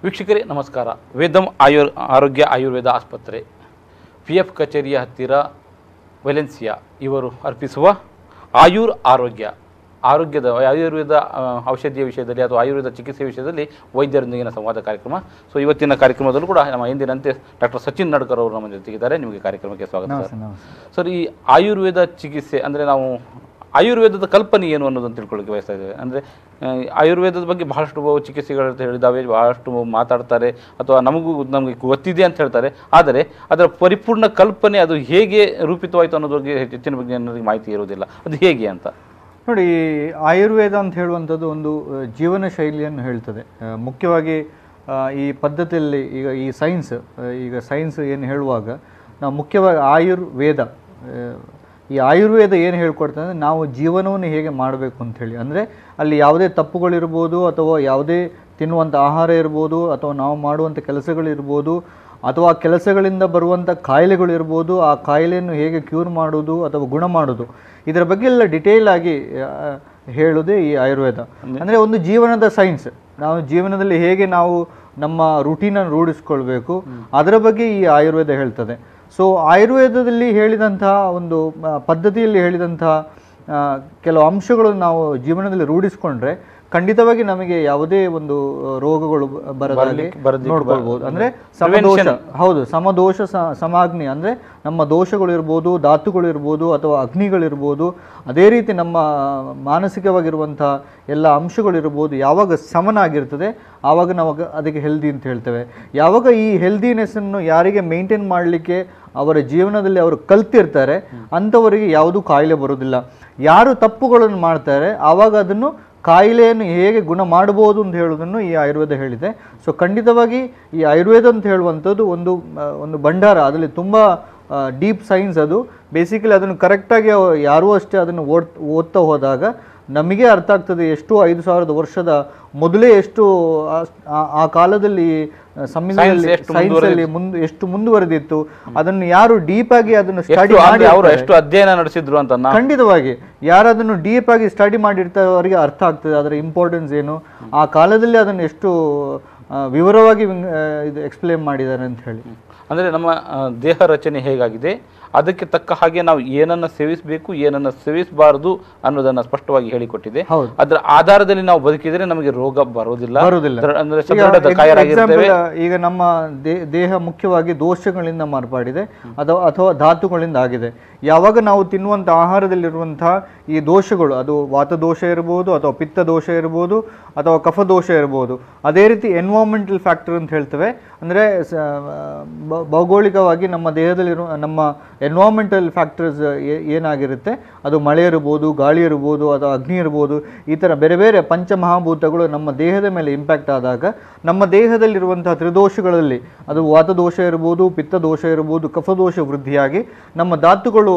ವೀಕ್ಷಕರೇ ನಮಸ್ಕಾರ. ವೇದಂ ಆರೋಗ್ಯ ಆಯುರ್ವೇದ ಆಸ್ಪತ್ರೆ PF ಕಚೇರಿಯ ಹತ್ತಿರ ವೆಲೆನ್ಸಿಯಾ ಇವರು ಅರ್ಪಿಸುವ ಆಯುರ್ವೇದ ಔಷಧಿಯ ವಿಷಯದಲ್ಲಿ ಅಥವಾ ಆಯುರ್ವೇದ ಚಿಕಿತ್ಸೆ ವಿಷಯದಲ್ಲಿ ವೈದ್ಯರೊಂದಿಗಿನ ಸಂವಾದ ಕಾರ್ಯಕ್ರಮ. ಸೊ ಇವತ್ತಿನ ಕಾರ್ಯಕ್ರಮದಲ್ಲೂ ಕೂಡ ನಮ್ಮ ಎಂದಿನಂತೆ ಡಾಕ್ಟರ್ ಸಚಿನ್ ನಡ್ಕರ್ ಅವರು ನಮ್ಮ ಜೊತೆಗಿದ್ದಾರೆ. ನಿಮಗೆ ಕಾರ್ಯಕ್ರಮಕ್ಕೆ ಸ್ವಾಗತ ಸರ್. ಈ ಆಯುರ್ವೇದ ಚಿಕಿತ್ಸೆ ಅಂದರೆ ನಾವು ಆಯುರ್ವೇದದ ಕಲ್ಪನೆ ಏನು ಅನ್ನೋದನ್ನು ತಿಳ್ಕೊಳ್ಳೋಕೆ ಬಯಸ್ತಾ ಇದ್ದೇವೆ. ಅಂದರೆ ಆಯುರ್ವೇದದ ಬಗ್ಗೆ ಬಹಳಷ್ಟು ಚಿಕಿತ್ಸೆಗಳು ಹೇಳಿದ್ದಾವೆ, ಬಹಳಷ್ಟು ಮಾತಾಡ್ತಾರೆ ಅಥವಾ ನಮಗೆ ಗೊತ್ತಿದೆ ಅಂತ ಹೇಳ್ತಾರೆ. ಆದರೆ ಅದರ ಪರಿಪೂರ್ಣ ಕಲ್ಪನೆ ಅದು ಹೇಗೆ ರೂಪಿತವಾಯಿತು ಅನ್ನೋದ್ರ ಬಗ್ಗೆ ಹೆಚ್ಚಿನ ಬಗ್ಗೆ ಜನರಿಗೆ ಮಾಹಿತಿ ಇರೋದಿಲ್ಲ. ಅದು ಹೇಗೆ ಅಂತ ನೋಡಿ, ಆಯುರ್ವೇದ ಅಂತ ಹೇಳುವಂಥದ್ದು ಒಂದು ಜೀವನ ಶೈಲಿಯನ್ನು ಹೇಳ್ತದೆ. ಮುಖ್ಯವಾಗಿ ಈ ಪದ್ಧತಿಯಲ್ಲಿ ಈ ಸೈನ್ಸ್ ಏನು ಹೇಳುವಾಗ ನಾವು ಮುಖ್ಯವಾಗಿ ಈ ಆಯುರ್ವೇದ ಏನು ಹೇಳ್ಕೊಡ್ತದೆ ಅಂದರೆ ನಾವು ಜೀವನವನ್ನು ಹೇಗೆ ಮಾಡಬೇಕು ಅಂಥೇಳಿ. ಅಂದರೆ ಅಲ್ಲಿ ಯಾವುದೇ ತಪ್ಪುಗಳಿರ್ಬೋದು ಅಥವಾ ಯಾವುದೇ ತಿನ್ನುವಂಥ ಆಹಾರ ಇರ್ಬೋದು ಅಥವಾ ನಾವು ಮಾಡುವಂಥ ಕೆಲಸಗಳಿರ್ಬೋದು ಅಥವಾ ಕೆಲಸಗಳಿಂದ ಬರುವಂಥ ಕಾಯಿಲೆಗಳಿರ್ಬೋದು, ಆ ಕಾಯಿಲೆಯನ್ನು ಹೇಗೆ ಕ್ಯೂರ್ ಮಾಡೋದು ಅಥವಾ ಗುಣ ಮಾಡೋದು, ಇದರ ಬಗ್ಗೆ ಎಲ್ಲ ಡಿಟೇಲ್ ಆಗಿ ಹೇಳೋದೇ ಈ ಆಯುರ್ವೇದ. ಅಂದರೆ ಒಂದು ಜೀವನದ ಸೈನ್ಸ್. ನಾವು ಜೀವನದಲ್ಲಿ ಹೇಗೆ ನಾವು ನಮ್ಮ ರೂಟೀನನ್ನು ರೂಢಿಸ್ಕೊಳ್ಬೇಕು ಅದರ ಬಗ್ಗೆ ಈ ಆಯುರ್ವೇದ ಹೇಳ್ತದೆ. ಸೊ ಆಯುರ್ವೇದದಲ್ಲಿ ಹೇಳಿದಂತಹ ಒಂದು ಪದ್ಧತಿಯಲ್ಲಿ ಹೇಳಿದಂತಹ ಕೆಲವು ಅಂಶಗಳನ್ನು ನಾವು ಜೀವನದಲ್ಲಿ ರೂಢಿಸ್ಕೊಂಡ್ರೆ ಖಂಡಿತವಾಗಿ ನಮಗೆ ಯಾವುದೇ ಒಂದು ರೋಗಗಳು ಬರದಾಗಿ ನೋಡ್ಕೊಳ್ಬಹುದು. ಅಂದರೆ ಸಮದೋಷ ಸಮಾಗ್ನಿ, ಅಂದರೆ ನಮ್ಮ ದೋಷಗಳಿರ್ಬೋದು, ಧಾತುಗಳಿರ್ಬೋದು ಅಥವಾ ಅಗ್ನಿಗಳಿರ್ಬೋದು, ಅದೇ ರೀತಿ ನಮ್ಮ ಮಾನಸಿಕವಾಗಿರುವಂಥ ಎಲ್ಲ ಅಂಶಗಳಿರ್ಬೋದು ಯಾವಾಗ ಸಮನಾಗಿರ್ತದೆ ಆವಾಗ ನಾವು ಅದಕ್ಕೆ ಹೆಲ್ದಿ ಅಂತ ಹೇಳ್ತೇವೆ. ಯಾವಾಗ ಈ ಹೆಲ್ದಿನೆಸ್ಸನ್ನು ಯಾರಿಗೆ ಮೇಂಟೈನ್ ಮಾಡಲಿಕ್ಕೆ ಅವರ ಜೀವನದಲ್ಲಿ ಅವರು ಕಲ್ತಿರ್ತಾರೆ ಅಂಥವರಿಗೆ ಯಾವುದೂ ಕಾಯಿಲೆ ಬರೋದಿಲ್ಲ. ಯಾರು ತಪ್ಪುಗಳನ್ನು ಮಾಡ್ತಾರೆ ಆವಾಗ ಅದನ್ನು ಕಾಯಿಲೆಯನ್ನು ಹೇಗೆ ಗುಣ ಮಾಡ್ಬೋದು ಅಂತ ಹೇಳೋದನ್ನು ಈ ಆಯುರ್ವೇದ ಹೇಳಿದೆ. ಸೊ ಖಂಡಿತವಾಗಿ ಈ ಆಯುರ್ವೇದ ಅಂತ ಹೇಳುವಂಥದ್ದು ಒಂದು ಭಂಡಾರ. ಅದರಲ್ಲಿ ತುಂಬ ಡೀಪ್ ಸೈನ್ಸ್. ಅದು ಬೇಸಿಕಲಿ ಅದನ್ನು ಕರೆಕ್ಟಾಗಿ ಯಾರೂ ಅಷ್ಟೇ ಅದನ್ನು ಓದ್ತಾ ಹೋದಾಗ ನಮಗೆ ಅರ್ಥ ಆಗ್ತದೆ ಎಷ್ಟು 5,000 ವರ್ಷದ ಮೊದಲೇ ಎಷ್ಟು ಆ ಕಾಲದಲ್ಲಿ ಸಂವಿಧಾನದಲ್ಲಿ ಸೈನ್ಸಲ್ಲಿ ಎಷ್ಟು ಮುಂದುವರೆದಿತ್ತು, ಅದನ್ನು ಯಾರು ಡೀಪ್ ಆಗಿ ಅದನ್ನು ಸ್ಟಡಿ ಮಾಡಿ ಎಷ್ಟು ಅಧ್ಯಯನ ನಡೆಸಿದ್ರು ಅಂತ ಖಂಡಿತವಾಗಿ ಯಾರು ಅದನ್ನು ಡೀಪ್ ಆಗಿ ಸ್ಟಡಿ ಮಾಡಿರ್ತಾರೆ ಅವರಿಗೆ ಅರ್ಥ ಆಗ್ತದೆ ಅದರ ಇಂಪಾರ್ಟೆನ್ಸ್ ಏನು, ಆ ಕಾಲದಲ್ಲಿ ಅದನ್ನು ಎಷ್ಟು ವಿವರವಾಗಿ ಇದು ಎಕ್ಸ್ಪ್ಲೇನ್ ಮಾಡಿದ್ದಾರೆ ಅಂತ ಹೇಳಿ. ಅಂದರೆ ನಮ್ಮ ದೇಹ ರಚನೆ ಹೇಗಾಗಿದೆ, ಅದಕ್ಕೆ ತಕ್ಕ ಹಾಗೆ ನಾವು ಏನನ್ನು ಸೇವಿಸಬೇಕು, ಏನನ್ನು ಸೇವಿಸಬಾರದು ಅನ್ನೋದನ್ನು ಸ್ಪಷ್ಟವಾಗಿ ಹೇಳಿಕೊಟ್ಟಿದೆ. ಅದರ ಆಧಾರದಲ್ಲಿ ನಾವು ಬದುಕಿದರೆ ನಮಗೆ ರೋಗ ಬರೋದಿಲ್ಲ. ಈಗ ನಮ್ಮ ದೇಹ ಮುಖ್ಯವಾಗಿ ದೋಷಗಳಿಂದ ಮಾರ್ಪಾಡಿದೆ ಅಥವಾ ಧಾತುಗಳಿಂದ ಆಗಿದೆ. ಯಾವಾಗ ನಾವು ತಿನ್ನುವಂಥ ಆಹಾರದಲ್ಲಿರುವಂತಹ ಈ ದೋಷಗಳು, ಅದು ವಾತದೋಷ ಇರ್ಬೋದು ಅಥವಾ ಪಿತ್ತ ದೋಷ ಇರ್ಬೋದು ಅಥವಾ ಕಫದೋಷ ಇರ್ಬೋದು, ಅದೇ ರೀತಿ ಎನ್ವೈರನ್ಮೆಂಟಲ್ ಫ್ಯಾಕ್ಟರ್ ಅಂತ ಹೇಳ್ತೇವೆ. ಅಂದರೆ ಭೌಗೋಳಿಕವಾಗಿ ನಮ್ಮ ದೇಹದಲ್ಲಿರುವ ನಮ್ಮ ಎನ್ವೈರನ್ಮೆಂಟಲ್ ಫ್ಯಾಕ್ಟರ್ಸ್ ಏನಾಗಿರುತ್ತೆ, ಅದು ಮಳೆ ಇರ್ಬೋದು, ಗಾಳಿ ಇರ್ಬೋದು ಅಥವಾ ಅಗ್ನಿ ಇರ್ಬೋದು, ಈ ಥರ ಬೇರೆ ಬೇರೆ ಪಂಚಮಹಾಭೂತಗಳು ನಮ್ಮ ದೇಹದ ಮೇಲೆ ಇಂಪ್ಯಾಕ್ಟ್ ಆದಾಗ ನಮ್ಮ ದೇಹದಲ್ಲಿರುವಂತಹ ತ್ರಿದೋಷಗಳಲ್ಲಿ ಅದು ವಾತದೋಷ ಇರ್ಬೋದು, ಪಿತ್ತದೋಷ ಇರ್ಬೋದು, ಕಫದೋಷ ವೃದ್ಧಿಯಾಗಿ ನಮ್ಮ ಧಾತುಗಳು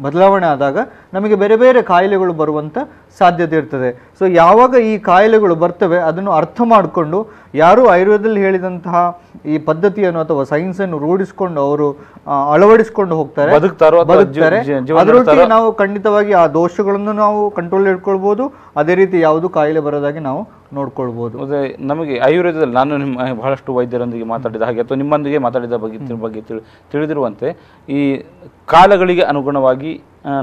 ಬದಲಾವಣೆ ಆದಾಗ ನಮಗೆ ಬೇರೆ ಬೇರೆ ಕಾಯಿಲೆಗಳು ಬರುವಂಥ ಸಾಧ್ಯತೆ ಇರ್ತದೆ. ಸೊ ಯಾವಾಗ ಈ ಕಾಯಿಲೆಗಳು ಬರ್ತವೆ ಅದನ್ನು ಅರ್ಥ ಮಾಡಿಕೊಂಡು ಯಾರು ಆಯುರ್ವೇದದಲ್ಲಿ ಹೇಳಿದಂತಹ ಈ ಪದ್ಧತಿಯನ್ನು ಅಥವಾ ಸೈನ್ಸನ್ನು ರೂಢಿಸಿಕೊಂಡು ಅವರು ಅಳವಡಿಸಿಕೊಂಡು ಹೋಗ್ತಾರೆ, ಅದರೊಟ್ಟಿಗೆ ನಾವು ಖಂಡಿತವಾಗಿ ಆ ದೋಷಗಳನ್ನು ನಾವು ಕಂಟ್ರೋಲ್ ಇಟ್ಕೊಳ್ಬೋದು. ಅದೇ ರೀತಿ ಯಾವುದು ಕಾಯಿಲೆ ಬರೋದಾಗಿ ನಾವು ನೋಡ್ಕೊಳ್ಬೋದು. ನಮಗೆ ಆಯುರ್ವೇದದಲ್ಲಿ ನಾನು ಬಹಳಷ್ಟು ವೈದ್ಯರೊಂದಿಗೆ ಮಾತಾಡಿದ ಹಾಗೆ ಅಥವಾ ನಿಮ್ಮೊಂದಿಗೆ ಮಾತಾಡಿದ ಬಗ್ಗೆ ತಿಳಿದಿರುವಂತೆ ಈ ಕಾಲಗಳಿಗೆ ಅನುಗುಣವಾಗಿ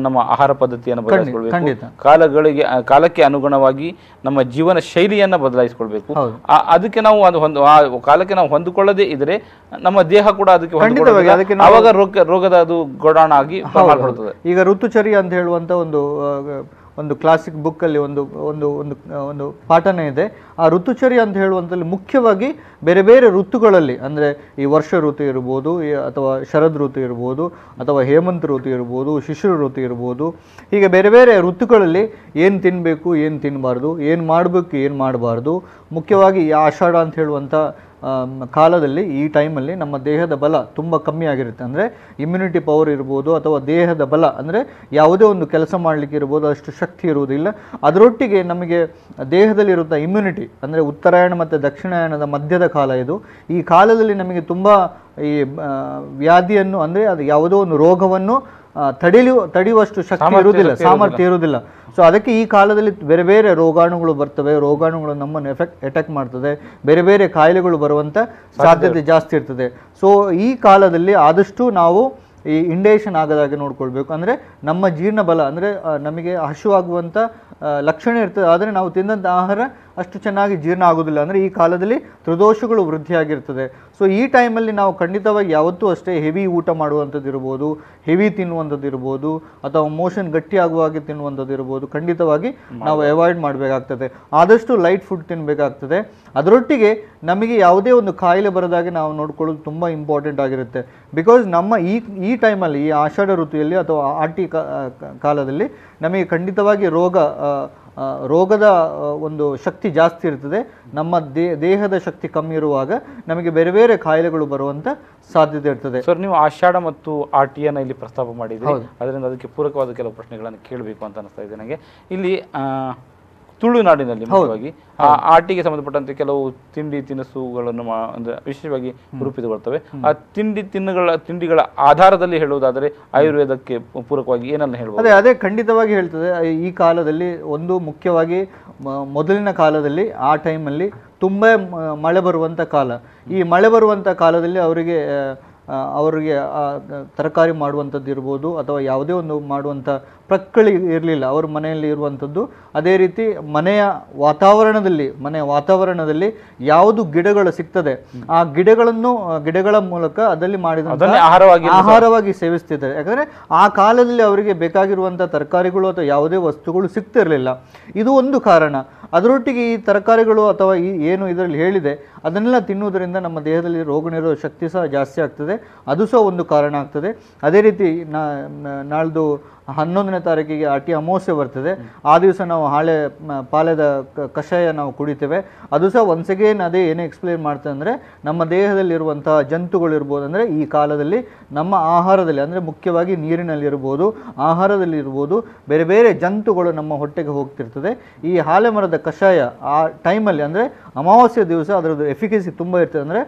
ನಮ್ಮ ಆಹಾರ ಪದ್ಧತಿಯನ್ನು ಬದಲಾಯಿಸಿಕೊಳ್ಬೇಕು, ಕಾಲಕ್ಕೆ ಅನುಗುಣವಾಗಿ ನಮ್ಮ ಜೀವನ ಶೈಲಿಯನ್ನು ಬದಲಾಯಿಸಿಕೊಳ್ಬೇಕು. ಅದಕ್ಕೆ ನಾವು ಕಾಲಕ್ಕೆ ನಾವು ಹೊಂದಿಕೊಳ್ಳದೇ ಇದ್ರೆ ನಮ್ಮ ದೇಹ ಕೂಡ ಅದಕ್ಕೆ ಆವಾಗ ರೋಗದ ಅದು ಗೋಡಾಣ ಆಗಿ ಮಾಡ್ಕೊಳ್ತದೆ. ಈಗ ಋತುಚರ್ಯ ಅಂತ ಹೇಳುವಂತ ಒಂದು ಕ್ಲಾಸಿಕ್ ಬುಕ್ಕಲ್ಲಿ ಒಂದು ಪಾಠನೇ ಇದೆ. ಆ ಋತುಚರ್ಯ ಅಂತ ಹೇಳುವಂಥಲ್ಲಿ ಮುಖ್ಯವಾಗಿ ಬೇರೆ ಬೇರೆ ಋತುಗಳಲ್ಲಿ, ಅಂದರೆ ಈ ವರ್ಷ ಋತು ಇರ್ಬೋದು ಅಥವಾ ಶರದ್ ಋತು ಇರ್ಬೋದು ಅಥವಾ ಹೇಮಂತ ಋತು ಇರ್ಬೋದು, ಶಿಶಿರ ಋತು ಇರ್ಬೋದು, ಹೀಗೆ ಬೇರೆ ಬೇರೆ ಋತುಗಳಲ್ಲಿ ಏನು ತಿನ್ನಬೇಕು, ಏನು ತಿನ್ನಬಾರ್ದು, ಏನು ಮಾಡಬೇಕು, ಏನು ಮಾಡಬಾರ್ದು. ಮುಖ್ಯವಾಗಿ ಈ ಆಷಾಢ ಅಂತ ಹೇಳುವಂಥ ಕಾಲದಲ್ಲಿ ಈ ಟೈಮಲ್ಲಿ ನಮ್ಮ ದೇಹದ ಬಲ ತುಂಬ ಕಮ್ಮಿ ಆಗಿರುತ್ತೆ. ಅಂದರೆ ಇಮ್ಯುನಿಟಿ ಪವರ್ ಇರ್ಬೋದು ಅಥವಾ ದೇಹದ ಬಲ, ಅಂದರೆ ಯಾವುದೇ ಒಂದು ಕೆಲಸ ಮಾಡಲಿಕ್ಕೆ ಇರ್ಬೋದು ಅಷ್ಟು ಶಕ್ತಿ ಇರುವುದಿಲ್ಲ. ಅದರೊಟ್ಟಿಗೆ ನಮಗೆ ದೇಹದಲ್ಲಿರುವಂಥ ಇಮ್ಯುನಿಟಿ, ಅಂದರೆ ಉತ್ತರಾಯಣ ಮತ್ತು ದಕ್ಷಿಣಾಯಣದ ಮಧ್ಯದ ಕಾಲ ಇದು. ಈ ಕಾಲದಲ್ಲಿ ನಮಗೆ ತುಂಬ ಈ ವ್ಯಾಧಿಯನ್ನು, ಅಂದರೆ ಅದು ಯಾವುದೋ ಒಂದು ರೋಗವನ್ನು ತಡೆಯುವಷ್ಟು ಶಕ್ತಿ ಇರುವುದಿಲ್ಲ, ಸಾಮರ್ಥ್ಯ ಇರುವುದಿಲ್ಲ. ಸೊ ಅದಕ್ಕೆ ಈ ಕಾಲದಲ್ಲಿ ಬೇರೆ ಬೇರೆ ರೋಗಾಣುಗಳು ಬರ್ತವೆ, ರೋಗಾಣುಗಳು ನಮ್ಮನ್ನು ಅಟ್ಯಾಕ್ ಮಾಡ್ತದೆ, ಬೇರೆ ಬೇರೆ ಕಾಯಿಲೆಗಳು ಬರುವಂಥ ಸಾಧ್ಯತೆ ಜಾಸ್ತಿ ಇರ್ತದೆ. ಸೊ ಈ ಕಾಲದಲ್ಲಿ ಆದಷ್ಟು ನಾವು ಈ ಇಂಡೇಷನ್ ಆಗದಾಗೆ ನೋಡ್ಕೊಳ್ಬೇಕು. ಅಂದರೆ ನಮ್ಮ ಜೀರ್ಣ ಬಲ, ಅಂದರೆ ನಮಗೆ ಹಸಿವಾಗುವಂಥ ಲಕ್ಷಣ ಇರ್ತದೆ, ಆದರೆ ನಾವು ತಿಂದಂಥ ಆಹಾರ ಅಷ್ಟು ಚೆನ್ನಾಗಿ ಜೀರ್ಣ ಆಗೋದಿಲ್ಲ. ಅಂದರೆ ಈ ಕಾಲದಲ್ಲಿ ತ್ರಿದೋಷಗಳು ವೃದ್ಧಿಯಾಗಿರ್ತದೆ. ಸೊ ಈ ಟೈಮಲ್ಲಿ ನಾವು ಖಂಡಿತವಾಗಿ ಯಾವತ್ತೂ ಅಷ್ಟೇ ಹೆವಿ ಊಟ ಮಾಡುವಂಥದ್ದು ಇರ್ಬೋದು, ಹೆವಿ ತಿನ್ನುವಂಥದ್ದು ಇರ್ಬೋದು, ಅಥವಾ ಮೋಷನ್ ಗಟ್ಟಿ ಆಗುವಾಗೆ ತಿನ್ನುವಂಥದ್ದು ಇರ್ಬೋದು, ಖಂಡಿತವಾಗಿ ನಾವು ಅವಾಯ್ಡ್ ಮಾಡಬೇಕಾಗ್ತದೆ. ಆದಷ್ಟು ಲೈಟ್ ಫುಡ್ ತಿನ್ನಬೇಕಾಗ್ತದೆ. ಅದರೊಟ್ಟಿಗೆ ನಮಗೆ ಯಾವುದೇ ಒಂದು ಕಾಯಿಲೆ ಬರದಾಗೆ ನಾವು ನೋಡ್ಕೊಳ್ಳೋದು ತುಂಬ ಇಂಪಾರ್ಟೆಂಟ್ ಆಗಿರುತ್ತೆ. ಬಿಕಾಸ್ ನಮ್ಮ ಈ ಟೈಮಲ್ಲಿ, ಈ ಆಷಾಢ ಋತುಯಲ್ಲಿ ಅಥವಾ ಆಟಿ ಕಾಲದಲ್ಲಿ ನಮಗೆ ಖಂಡಿತವಾಗಿ ರೋಗದ ಒಂದು ಶಕ್ತಿ ಜಾಸ್ತಿ ಇರ್ತದೆ. ನಮ್ಮ ದೇಹದ ಶಕ್ತಿ ಕಮ್ಮಿ ಇರುವಾಗ ನಮಗೆ ಬೇರೆ ಬೇರೆ ಕಾಯಿಲೆಗಳು ಬರುವಂತ ಸಾಧ್ಯತೆ ಇರ್ತದೆ. ಸರ್, ನೀವು ಆಷಾಢ ಮತ್ತು ಆಟಿಯನ್ನು ಇಲ್ಲಿ ಪ್ರಸ್ತಾಪ ಮಾಡಿದ್ರಿ, ಅದರಿಂದ ಅದಕ್ಕೆ ಪೂರಕವಾದ ಕೆಲವು ಪ್ರಶ್ನೆಗಳನ್ನು ಕೇಳಬೇಕು ಅಂತ ಅನಿಸ್ತಾ ಇದೆ ನನಗೆ. ಇಲ್ಲಿ ತುಳುನಾಡಿನಲ್ಲಿ ಮುಖ್ಯವಾಗಿ ಆಟಿಗೆ ಸಂಬಂಧಪಟ್ಟಂತೆ ಕೆಲವು ತಿಂಡಿ ತಿನಿಸುಗಳನ್ನು ಅಂದ್ರೆ ವಿಶೇಷವಾಗಿ ರೂಪಿತಗೊಳ್ತವೆ. ಆ ತಿಂಡಿಗಳ ಆಧಾರದಲ್ಲಿ ಹೇಳುವುದಾದರೆ ಆಯುರ್ವೇದಕ್ಕೆ ಪೂರಕವಾಗಿ ಏನನ್ನ ಹೇಳ್ಬೋದು? ಅದೇ ಖಂಡಿತವಾಗಿ ಹೇಳ್ತದೆ. ಈ ಕಾಲದಲ್ಲಿ ಒಂದು ಮುಖ್ಯವಾಗಿ ಮೊದಲಿನ ಕಾಲದಲ್ಲಿ ಆ ಟೈಮಲ್ಲಿ ತುಂಬ ಮಳೆ ಬರುವಂಥ ಕಾಲ. ಈ ಮಳೆ ಬರುವಂಥ ಕಾಲದಲ್ಲಿ ಅವರಿಗೆ ತರಕಾರಿ ಮಾಡುವಂಥದ್ದು ಇರ್ಬೋದು, ಅಥವಾ ಯಾವುದೇ ಒಂದು ಮಾಡುವಂಥ ಪ್ರಕ್ಕಳಿ ಇರಲಿಲ್ಲ ಅವ್ರ ಮನೆಯಲ್ಲಿ ಇರುವಂಥದ್ದು. ಅದೇ ರೀತಿ ಮನೆಯ ವಾತಾವರಣದಲ್ಲಿ ಯಾವುದು ಗಿಡಗಳು ಸಿಗ್ತದೆ ಆ ಗಿಡಗಳ ಮೂಲಕ ಅದರಲ್ಲಿ ಮಾಡಿದ ಆಹಾರವಾಗಿ ಸೇವಿಸ್ತಿದ್ದಾರೆ. ಯಾಕಂದರೆ ಆ ಕಾಲದಲ್ಲಿ ಅವರಿಗೆ ಬೇಕಾಗಿರುವಂಥ ತರಕಾರಿಗಳು ಅಥವಾ ಯಾವುದೇ ವಸ್ತುಗಳು ಸಿಗ್ತಿರಲಿಲ್ಲ. ಇದು ಒಂದು ಕಾರಣ. ಅದರೊಟ್ಟಿಗೆ ಈ ತರಕಾರಿಗಳು ಅಥವಾ ಏನು ಇದರಲ್ಲಿ ಹೇಳಿದೆ ಅದನ್ನೆಲ್ಲ ತಿನ್ನುವುದರಿಂದ ನಮ್ಮ ದೇಹದಲ್ಲಿ ರೋಗನಿರೋಧಕ ಶಕ್ತಿ ಸಹ ಜಾಸ್ತಿ ಆಗ್ತದೆ. ಅದು ಸಹ ಒಂದು ಕಾರಣ ಆಗ್ತದೆ. ಅದೇ ರೀತಿ ನಾಳ್ದು 11ನೇ ತಾರೀಕಿಗೆ ಆಟಿ ಅಮಾವಾಸ್ಯೆ ಬರ್ತದೆ. ಆ ದಿವಸ ನಾವು ಪಾಲೆದ ಕಷಾಯ ನಾವು ಕುಡಿತೇವೆ. ಅದು ಸಹ ಒನ್ಸ್ ಅಗೇನ್ ಅದೇ ಏನೇ ಎಕ್ಸ್ಪ್ಲೇನ್ ಮಾಡ್ತದೆ ಅಂದರೆ ನಮ್ಮ ದೇಹದಲ್ಲಿರುವಂತಹ ಜಂತುಗಳಿರ್ಬೋದು, ಅಂದರೆ ಈ ಕಾಲದಲ್ಲಿ ನಮ್ಮ ಆಹಾರದಲ್ಲಿ, ಅಂದರೆ ಮುಖ್ಯವಾಗಿ ನೀರಿನಲ್ಲಿರ್ಬೋದು, ಆಹಾರದಲ್ಲಿರ್ಬೋದು, ಬೇರೆ ಬೇರೆ ಜಂತುಗಳು ನಮ್ಮ ಹೊಟ್ಟೆಗೆ ಹೋಗ್ತಿರ್ತದೆ. ಈ ಹಾಲೆ ಮರದ ಕಷಾಯ ಆ ಟೈಮಲ್ಲಿ, ಅಂದರೆ ಅಮಾವಾಸ್ಯೆ ದಿವಸ ಅದರದ್ದು ಎಫಿಕಸಿ ತುಂಬ ಇರ್ತದೆ, ಅಂದರೆ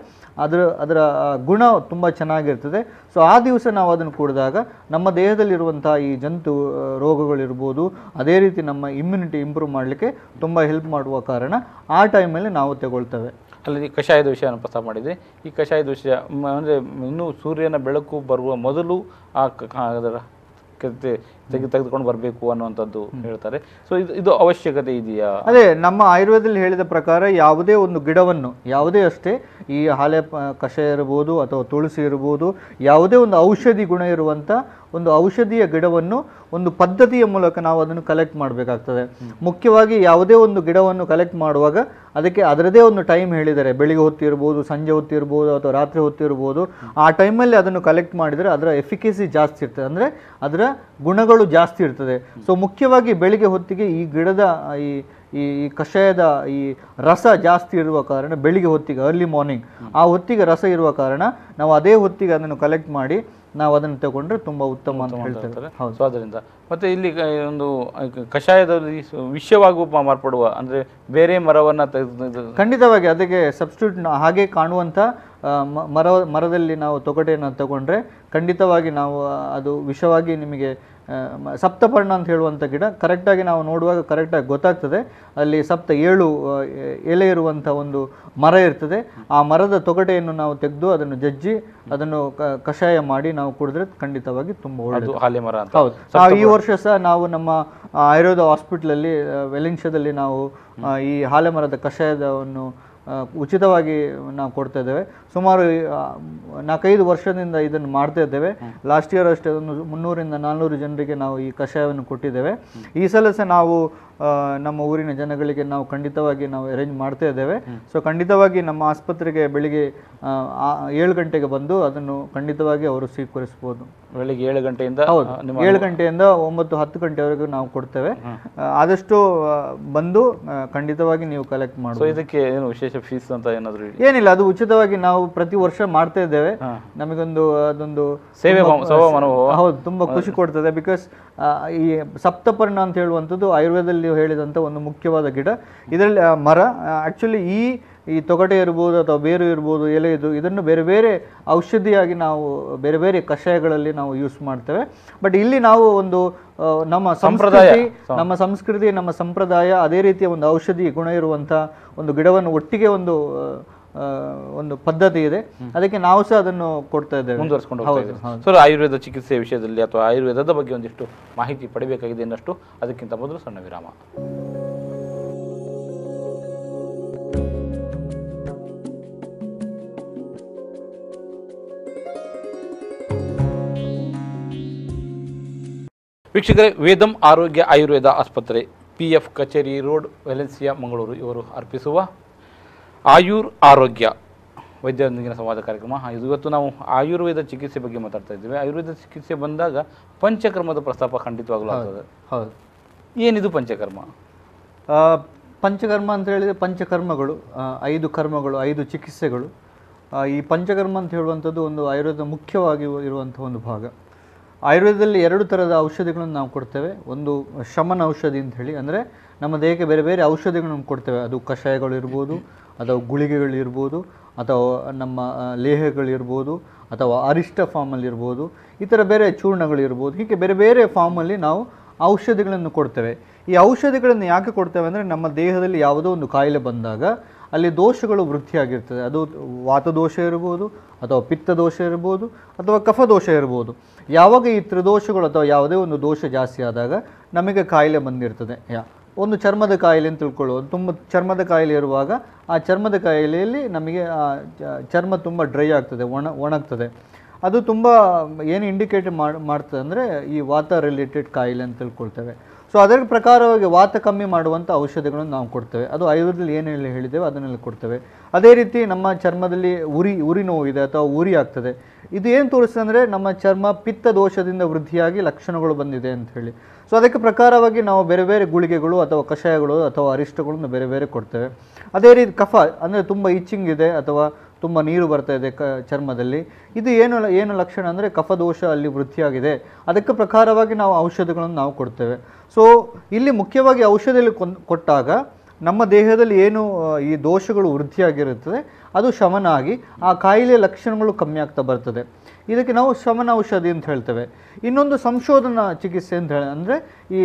ಅದರ ಗುಣ ತುಂಬ ಚೆನ್ನಾಗಿರ್ತದೆ. ಸೊ ಆ ದಿವಸ ನಾವು ಅದನ್ನು ಕುಡಿದಾಗ ನಮ್ಮ ದೇಹದಲ್ಲಿರುವಂಥ ಈ ಜಂತು ರೋಗಗಳಿರ್ಬೋದು, ಅದೇ ರೀತಿ ನಮ್ಮ ಇಮ್ಯುನಿಟಿ ಇಂಪ್ರೂವ್ ಮಾಡಲಿಕ್ಕೆ ತುಂಬ ಹೆಲ್ಪ್ ಮಾಡುವ ಕಾರಣ ಆ ಟೈಮಲ್ಲಿ ನಾವು ತಗೊಳ್ತೇವೆ. ಅಲ್ಲಿ ಕಷಾಯದ ವಿಷಯವನ್ನು ಪ್ರಸ್ತಾಪ ಮಾಡಿದರೆ, ಈ ಕಷಾಯದ ವಿಷಯ ಅಂದರೆ ಇನ್ನೂ ಸೂರ್ಯನ ಬೆಳಕು ಬರುವ ಮೊದಲು ಅದರ ತೆಗೆದುಕೊಂಡು ಬರಬೇಕು ಅನ್ನುವಂಥದ್ದು ಹೇಳ್ತಾರೆ. ಸೊ ಇದು ಅವಶ್ಯಕತೆ ಇದೆಯಾ? ಅದೇ ನಮ್ಮ ಆಯುರ್ವೇದದಲ್ಲಿ ಹೇಳಿದ ಪ್ರಕಾರ ಯಾವುದೇ ಒಂದು ಗಿಡವನ್ನು, ಯಾವುದೇ ಅಷ್ಟೇ ಈ ಹಾಲೆ ಕಷಾಯ ಇರ್ಬೋದು ಅಥವಾ ತುಳಸಿ ಇರ್ಬೋದು, ಯಾವುದೇ ಒಂದು ಔಷಧಿ ಗುಣ ಇರುವಂಥ ಒಂದು ಔಷಧಿಯ ಗಿಡವನ್ನು ಒಂದು ಪದ್ಧತಿಯ ಮೂಲಕ ನಾವು ಅದನ್ನು ಕಲೆಕ್ಟ್ ಮಾಡಬೇಕಾಗ್ತದೆ. ಮುಖ್ಯವಾಗಿ ಯಾವುದೇ ಒಂದು ಗಿಡವನ್ನು ಕಲೆಕ್ಟ್ ಮಾಡುವಾಗ ಅದಕ್ಕೆ ಅದರದೇ ಒಂದು ಟೈಮ್ ಹೇಳಿದ್ದಾರೆ. ಬೆಳಿಗ್ಗೆ ಹೊತ್ತು ಇರ್ಬೋದು, ಸಂಜೆ ಹೊತ್ತು ಇರ್ಬೋದು, ಅಥವಾ ರಾತ್ರಿ ಹೊತ್ತು ಇರ್ಬೋದು. ಆ ಟೈಮಲ್ಲಿ ಅದನ್ನು ಕಲೆಕ್ಟ್ ಮಾಡಿದರೆ ಅದರ ಎಫಿಕಸಿ ಜಾಸ್ತಿ ಇರ್ತದೆ, ಅಂದರೆ ಅದರ ಗುಣಗಳು ಜಾಸ್ತಿ ಇರ್ತದೆ. ಸೊ ಮುಖ್ಯವಾಗಿ ಬೆಳಿಗ್ಗೆ ಹೊತ್ತಿಗೆ ಈ ಗಿಡದ ಈ ಕಷಾಯದ ಈ ರಸ ಜಾಸ್ತಿ ಇರುವ ಕಾರಣ, ಬೆಳಿಗ್ಗೆ ಹೊತ್ತಿಗೆ ಅರ್ಲಿ ಮಾರ್ನಿಂಗ್ ಆ ಹೊತ್ತಿಗೆ ರಸ ಇರುವ ಕಾರಣ ನಾವು ಅದೇ ಹೊತ್ತಿಗೆ ಅದನ್ನು ಕಲೆಕ್ಟ್ ಮಾಡಿ ನಾವು ಅದನ್ನು ತಗೊಂಡ್ರೆ ತುಂಬ ಉತ್ತಮ ಅಂತ ಹೇಳ್ತಾರೆ. ಸೊ ಅದರಿಂದ ಮತ್ತೆ ಇಲ್ಲಿ ಒಂದು ಕಷಾಯದಲ್ಲಿ ವಿಷವಾಗುವ ಮಾರ್ಪಡುವ, ಅಂದರೆ ಬೇರೆ ಮರವನ್ನು ಖಂಡಿತವಾಗಿ ಅದಕ್ಕೆ ಸಬ್ಸ್ಟಿಟ್ಯೂಟ್ ಹಾಗೆ ಕಾಣುವಂಥ ಮರದಲ್ಲಿ ನಾವು ತೊಗಟೆಯನ್ನು ತಗೊಂಡ್ರೆ ಖಂಡಿತವಾಗಿ ನಾವು ಅದು ವಿಷವಾಗಿ ನಿಮಗೆ ಸಪ್ತಪರ್ಣ ಅಂತ ಹೇಳುವಂಥ ಗಿಡ ಕರೆಕ್ಟಾಗಿ ನಾವು ನೋಡುವಾಗ ಕರೆಕ್ಟಾಗಿ ಗೊತ್ತಾಗ್ತದೆ. ಅಲ್ಲಿ 7 ಎಲೆ ಇರುವಂಥ ಒಂದು ಮರ ಇರ್ತದೆ. ಆ ಮರದ ತೊಗಟೆಯನ್ನು ನಾವು ತೆಗೆದು ಅದನ್ನು ಜಜ್ಜಿ ಅದನ್ನು ಕಷಾಯ ಮಾಡಿ ನಾವು ಕುಡಿದ್ರೆ ಖಂಡಿತವಾಗಿ ತುಂಬ ಒಳ್ಳೆಯದು. ಹಾಲೆ ಮರ ಅಂತ. ಹೌದು. ಈ ವರ್ಷ ಸಹ ನಾವು ನಮ್ಮ ಆಯುರ್ವೇದ ಹಾಸ್ಪಿಟ್ಲಲ್ಲಿ ವೆಲ್ಲಿಂಗ್ಶದಲ್ಲಿ ನಾವು ಈ ಹಾಲೆ ಮರದ ಕಷಾಯದವನ್ನು ಉಚಿತವಾಗಿ ನಾವು ಕೊಡ್ತಾ ಇದ್ದೇವೆ. ಸುಮಾರು 4-5 ವರ್ಷದಿಂದ ಇದನ್ನು ಮಾಡ್ತಾ ಇದ್ದೇವೆ. ಲಾಸ್ಟ್ ಇಯರ್ ಅಷ್ಟೇ ಒಂದು 300-400 ಜನರಿಗೆ ನಾವು ಈ ಕಷಾಯವನ್ನು ಕೊಟ್ಟಿದ್ದೇವೆ. ಈ ಸಲ ಸಹ ನಾವು ನಮ್ಮ ಊರಿನ ಜನಗಳಿಗೆ ನಾವು ಖಂಡಿತವಾಗಿ ನಾವು ಅರೇಂಜ್ ಮಾಡ್ತಾ ಇದ್ದೇವೆ. ಸೊ ಖಂಡಿತವಾಗಿ ನಮ್ಮ ಆಸ್ಪತ್ರೆಗೆ ಬೆಳಿಗ್ಗೆ 7 ಗಂಟೆಗೆ ಬಂದು ಅದನ್ನು ಖಂಡಿತವಾಗಿ ಅವರು ಸ್ವೀಕರಿಸಬಹುದು. ಬೆಳಿಗ್ಗೆ 7 ಗಂಟೆಯಿಂದ 7 ಗಂಟೆಯಿಂದ 9-10 ಗಂಟೆವರೆಗೂ ನಾವು ಕೊಡ್ತೇವೆ. ಆದಷ್ಟು ಬಂದು ಖಂಡಿತವಾಗಿ ನೀವು ಕಲೆಕ್ಟ್ ಮಾಡಿ. ಸೊ ಇದಕ್ಕೆ ಏನು ವಿಶೇಷ ಫೀಸ್ ಅಂತ ಏನಾದರೂ? ಏನಿಲ್ಲ, ಅದು ಉಚಿತವಾಗಿ ನಾವು ಪ್ರತಿ ವರ್ಷ ಮಾಡ್ತಾ ಇದ್ದೇವೆ. ನಮಗೊಂದು ಅದೊಂದು ಸೇವೆ ಮನೋಭಾವ ಹೌದು, ತುಂಬಾ ಖುಷಿ ಕೊಡ್ತದೆ. ಬಿಕಾಸ್ ಈ ಸಪ್ತಪರ್ಣ ಅಂತ ಹೇಳುವಂಥದ್ದು ಆಯುರ್ವೇದದಲ್ಲಿ ಹೇಳಿದಂಥ ಒಂದು ಮುಖ್ಯವಾದ ಗಿಡ. ಇದರಲ್ಲಿ ಮರ ಆ್ಯಕ್ಚುಲಿ ಈ ತೊಗಟೆ ಇರ್ಬೋದು ಅಥವಾ ಬೇರು ಇರ್ಬೋದು, ಎಲೆ ಇದನ್ನು ಬೇರೆ ಬೇರೆ ಔಷಧಿಯಾಗಿ ನಾವು ಬೇರೆ ಬೇರೆ ಕಷಾಯಗಳಲ್ಲಿ ನಾವು ಯೂಸ್ ಮಾಡ್ತೇವೆ. ಬಟ್ ಇಲ್ಲಿ ನಾವು ಒಂದು ನಮ್ಮ ಸಂಸ್ಕೃತಿ ನಮ್ಮ ಸಂಪ್ರದಾಯ ಅದೇ ರೀತಿಯ ಒಂದು ಔಷಧಿ ಗುಣ ಇರುವಂಥ ಒಂದು ಗಿಡವನ್ನು ಒಟ್ಟಿಗೆ ಒಂದು ಪದ್ಧತಿ ಇದೆ, ಅದಕ್ಕೆ ನಾವು ಸಹ ಅದನ್ನು ಕೊಡ್ತಾ ಇದ್ದೇವೆ, ಮುಂದುವರಿಸಿಕೊಂಡು ಹೋಗ್ತಾ ಇದ್ದೇವೆ. ಸೊ ಆಯುರ್ವೇದ ಚಿಕಿತ್ಸೆ ವಿಷಯದಲ್ಲಿ ಅಥವಾ ಆಯುರ್ವೇದದ ಬಗ್ಗೆ ಒಂದಿಷ್ಟು ಮಾಹಿತಿ ಪಡಿಬೇಕಾಗಿದೆ ಇನ್ನಷ್ಟು. ಅದಕ್ಕಿಂತ ಮೊದಲು ಸಣ್ಣ ವಿರಾಮ. ವೀಕ್ಷಕರೇ, ವೇದಂ ಆರೋಗ್ಯ ಆಯುರ್ವೇದ ಆಸ್ಪತ್ರೆ, PF ಕಚೇರಿ ರೋಡ್, ವೆಲೆನ್ಸಿಯಾ, ಮಂಗಳೂರು ಇವರು ಅರ್ಪಿಸುವ ಆಯುರ್ ಆರೋಗ್ಯ ವೈದ್ಯರೊಂದಿಗಿನ ಸಂವಾದ ಕಾರ್ಯಕ್ರಮ. ಇವತ್ತು ನಾವು ಆಯುರ್ವೇದ ಚಿಕಿತ್ಸೆ ಬಗ್ಗೆ ಮಾತಾಡ್ತಾ ಇದ್ದೀವಿ. ಆಯುರ್ವೇದ ಚಿಕಿತ್ಸೆ ಬಂದಾಗ ಪಂಚಕರ್ಮದ ಪ್ರಸ್ತಾಪ ಖಂಡಿತವಾಗಲೂ ಆಗ್ತದೆ. ಹೌದು. ಏನಿದು ಪಂಚಕರ್ಮ? ಪಂಚಕರ್ಮ ಅಂತ ಹೇಳಿದರೆ ಪಂಚಕರ್ಮಗಳು, 5 ಕರ್ಮಗಳು, 5 ಚಿಕಿತ್ಸೆಗಳು. ಈ ಪಂಚಕರ್ಮ ಅಂತ ಹೇಳುವಂಥದ್ದು ಒಂದು ಆಯುರ್ವೇದ ಮುಖ್ಯವಾಗಿ ಇರುವಂಥ ಒಂದು ಭಾಗ. ಆಯುರ್ವೇದದಲ್ಲಿ 2 ಥರದ ಔಷಧಿಗಳನ್ನು ನಾವು ಕೊಡ್ತೇವೆ. ಒಂದು ಶಮನ ಔಷಧಿ ಅಂತ ಹೇಳಿ, ಅಂದರೆ ನಮ್ಮ ದೇಹಕ್ಕೆ ಬೇರೆ ಬೇರೆ ಔಷಧಿಗಳನ್ನು ಕೊಡ್ತೇವೆ. ಅದು ಕಷಾಯಗಳು ಇರ್ಬೋದು, ಅಥವಾ ಗುಳಿಗೆಗಳಿರ್ಬೋದು, ಅಥವಾ ನಮ್ಮ ಲೇಹಗಳಿರ್ಬೋದು, ಅಥವಾ ಅರಿಷ್ಟ ಫಾರ್ಮಲ್ಲಿ ಇರ್ಬೋದು, ಈ ಥರ ಬೇರೆ ಚೂರ್ಣಗಳಿರ್ಬೋದು. ಹೀಗೆ ಬೇರೆ ಬೇರೆ ಫಾರ್ಮಲ್ಲಿ ನಾವು ಔಷಧಿಗಳನ್ನು ಕೊಡ್ತೇವೆ. ಈ ಔಷಧಿಗಳನ್ನು ಯಾಕೆ ಕೊಡ್ತೇವೆ ಅಂದರೆ, ನಮ್ಮ ದೇಹದಲ್ಲಿ ಯಾವುದೋ ಒಂದು ಕಾಯಿಲೆ ಬಂದಾಗ ಅಲ್ಲಿ ದೋಷಗಳು ವೃದ್ಧಿಯಾಗಿರ್ತದೆ. ಅದು ವಾತದೋಷ ಇರ್ಬೋದು, ಅಥವಾ ಪಿತ್ತದೋಷ ಇರ್ಬೋದು, ಅಥವಾ ಕಫದೋಷ ಇರ್ಬೋದು. ಯಾವಾಗ ಈ ತ್ರಿದೋಷಗಳು ಅಥವಾ ಯಾವುದೇ ಒಂದು ದೋಷ ಜಾಸ್ತಿ ಆದಾಗ ನಮಗೆ ಕಾಯಿಲೆ ಬಂದಿರ್ತದೆ. ಒಂದು ಚರ್ಮದ ಕಾಯಿಲೆ ಅಂತ ತಿಳ್ಕೊಳ್ಳೋದು, ತುಂಬ ಚರ್ಮದ ಕಾಯಿಲೆ ಇರುವಾಗ ಆ ಚರ್ಮದ ಕಾಯಿಲೆಯಲ್ಲಿ ನಮಗೆ ಚರ್ಮ ತುಂಬ ಡ್ರೈ ಆಗ್ತದೆ, ಒಣಗ್ತದೆ. ಅದು ತುಂಬ ಏನು ಇಂಡಿಕೇಟ್ ಮಾಡ್ತದೆ ಅಂದರೆ ಈ ವಾತ ರಿಲೇಟೆಡ್ ಕಾಯಿಲೆ ಅಂತ ತಿಳ್ಕೊಳ್ತೇವೆ. ಸೊ ಅದರ ಪ್ರಕಾರವಾಗಿ ವಾತ ಕಮ್ಮಿ ಮಾಡುವಂಥ ಔಷಧಿಗಳನ್ನು ನಾವು ಕೊಡ್ತೇವೆ. ಅದು ಆಯುರ್ವೇದದಲ್ಲಿ ಏನೆಲ್ಲ ಹೇಳಿದ್ದೇವೆ ಅದನ್ನೆಲ್ಲ ಕೊಡ್ತೇವೆ. ಅದೇ ರೀತಿ ನಮ್ಮ ಚರ್ಮದಲ್ಲಿ ಉರಿ ನೋವಿದೆ ಅಥವಾ ಉರಿ ಆಗ್ತದೆ, ಇದು ಏನು ತೋರಿಸ್ತದೆ ಅಂದರೆ ನಮ್ಮ ಚರ್ಮ ಪಿತ್ತ ದೋಷದಿಂದ ವೃದ್ಧಿಯಾಗಿ ಲಕ್ಷಣಗಳು ಬಂದಿದೆ ಅಂತ ಹೇಳಿ. ಸೊ ಅದಕ್ಕೆ ಪ್ರಕಾರವಾಗಿ ನಾವು ಬೇರೆ ಬೇರೆ ಗುಳಿಗೆಗಳು ಅಥವಾ ಕಷಾಯಗಳು ಅಥವಾ ಅರಿಷ್ಟಗಳನ್ನು ಬೇರೆ ಬೇರೆ ಕೊಡ್ತೇವೆ. ಅದೇ ರೀತಿ ಕಫ ಅಂದರೆ ತುಂಬ ಇಚ್ಚಿಂಗ್ ಇದೆ ಅಥವಾ ತುಂಬ ನೀರು ಬರ್ತಾ ಇದೆ ಚರ್ಮದಲ್ಲಿ, ಇದು ಏನು ಲಕ್ಷಣ ಅಂದರೆ ಕಫದೋಷ ಅಲ್ಲಿ ವೃದ್ಧಿಯಾಗಿದೆ. ಅದಕ್ಕೆ ಪ್ರಕಾರವಾಗಿ ನಾವು ಔಷಧಿಗಳನ್ನು ನಾವು ಕೊಡ್ತೇವೆ. ಸೊ ಇಲ್ಲಿ ಮುಖ್ಯವಾಗಿ ಔಷಧಿಯಲ್ಲಿ ಕೊಟ್ಟಾಗ ನಮ್ಮ ದೇಹದಲ್ಲಿ ಏನು ಈ ದೋಷಗಳು ವೃದ್ಧಿಯಾಗಿರುತ್ತದೆ ಅದು ಶಮನ ಆಗಿ ಆ ಕಾಯಿಲೆಯ ಲಕ್ಷಣಗಳು ಕಮ್ಮಿ ಆಗ್ತಾ ಬರ್ತದೆ. ಇದಕ್ಕೆ ನಾವು ಶಮನ ಔಷಧಿ ಅಂತ ಹೇಳ್ತೇವೆ. ಇನ್ನೊಂದು ಸಂಶೋಧನಾ ಚಿಕಿತ್ಸೆ ಅಂತ ಅಂದರೆ, ಈ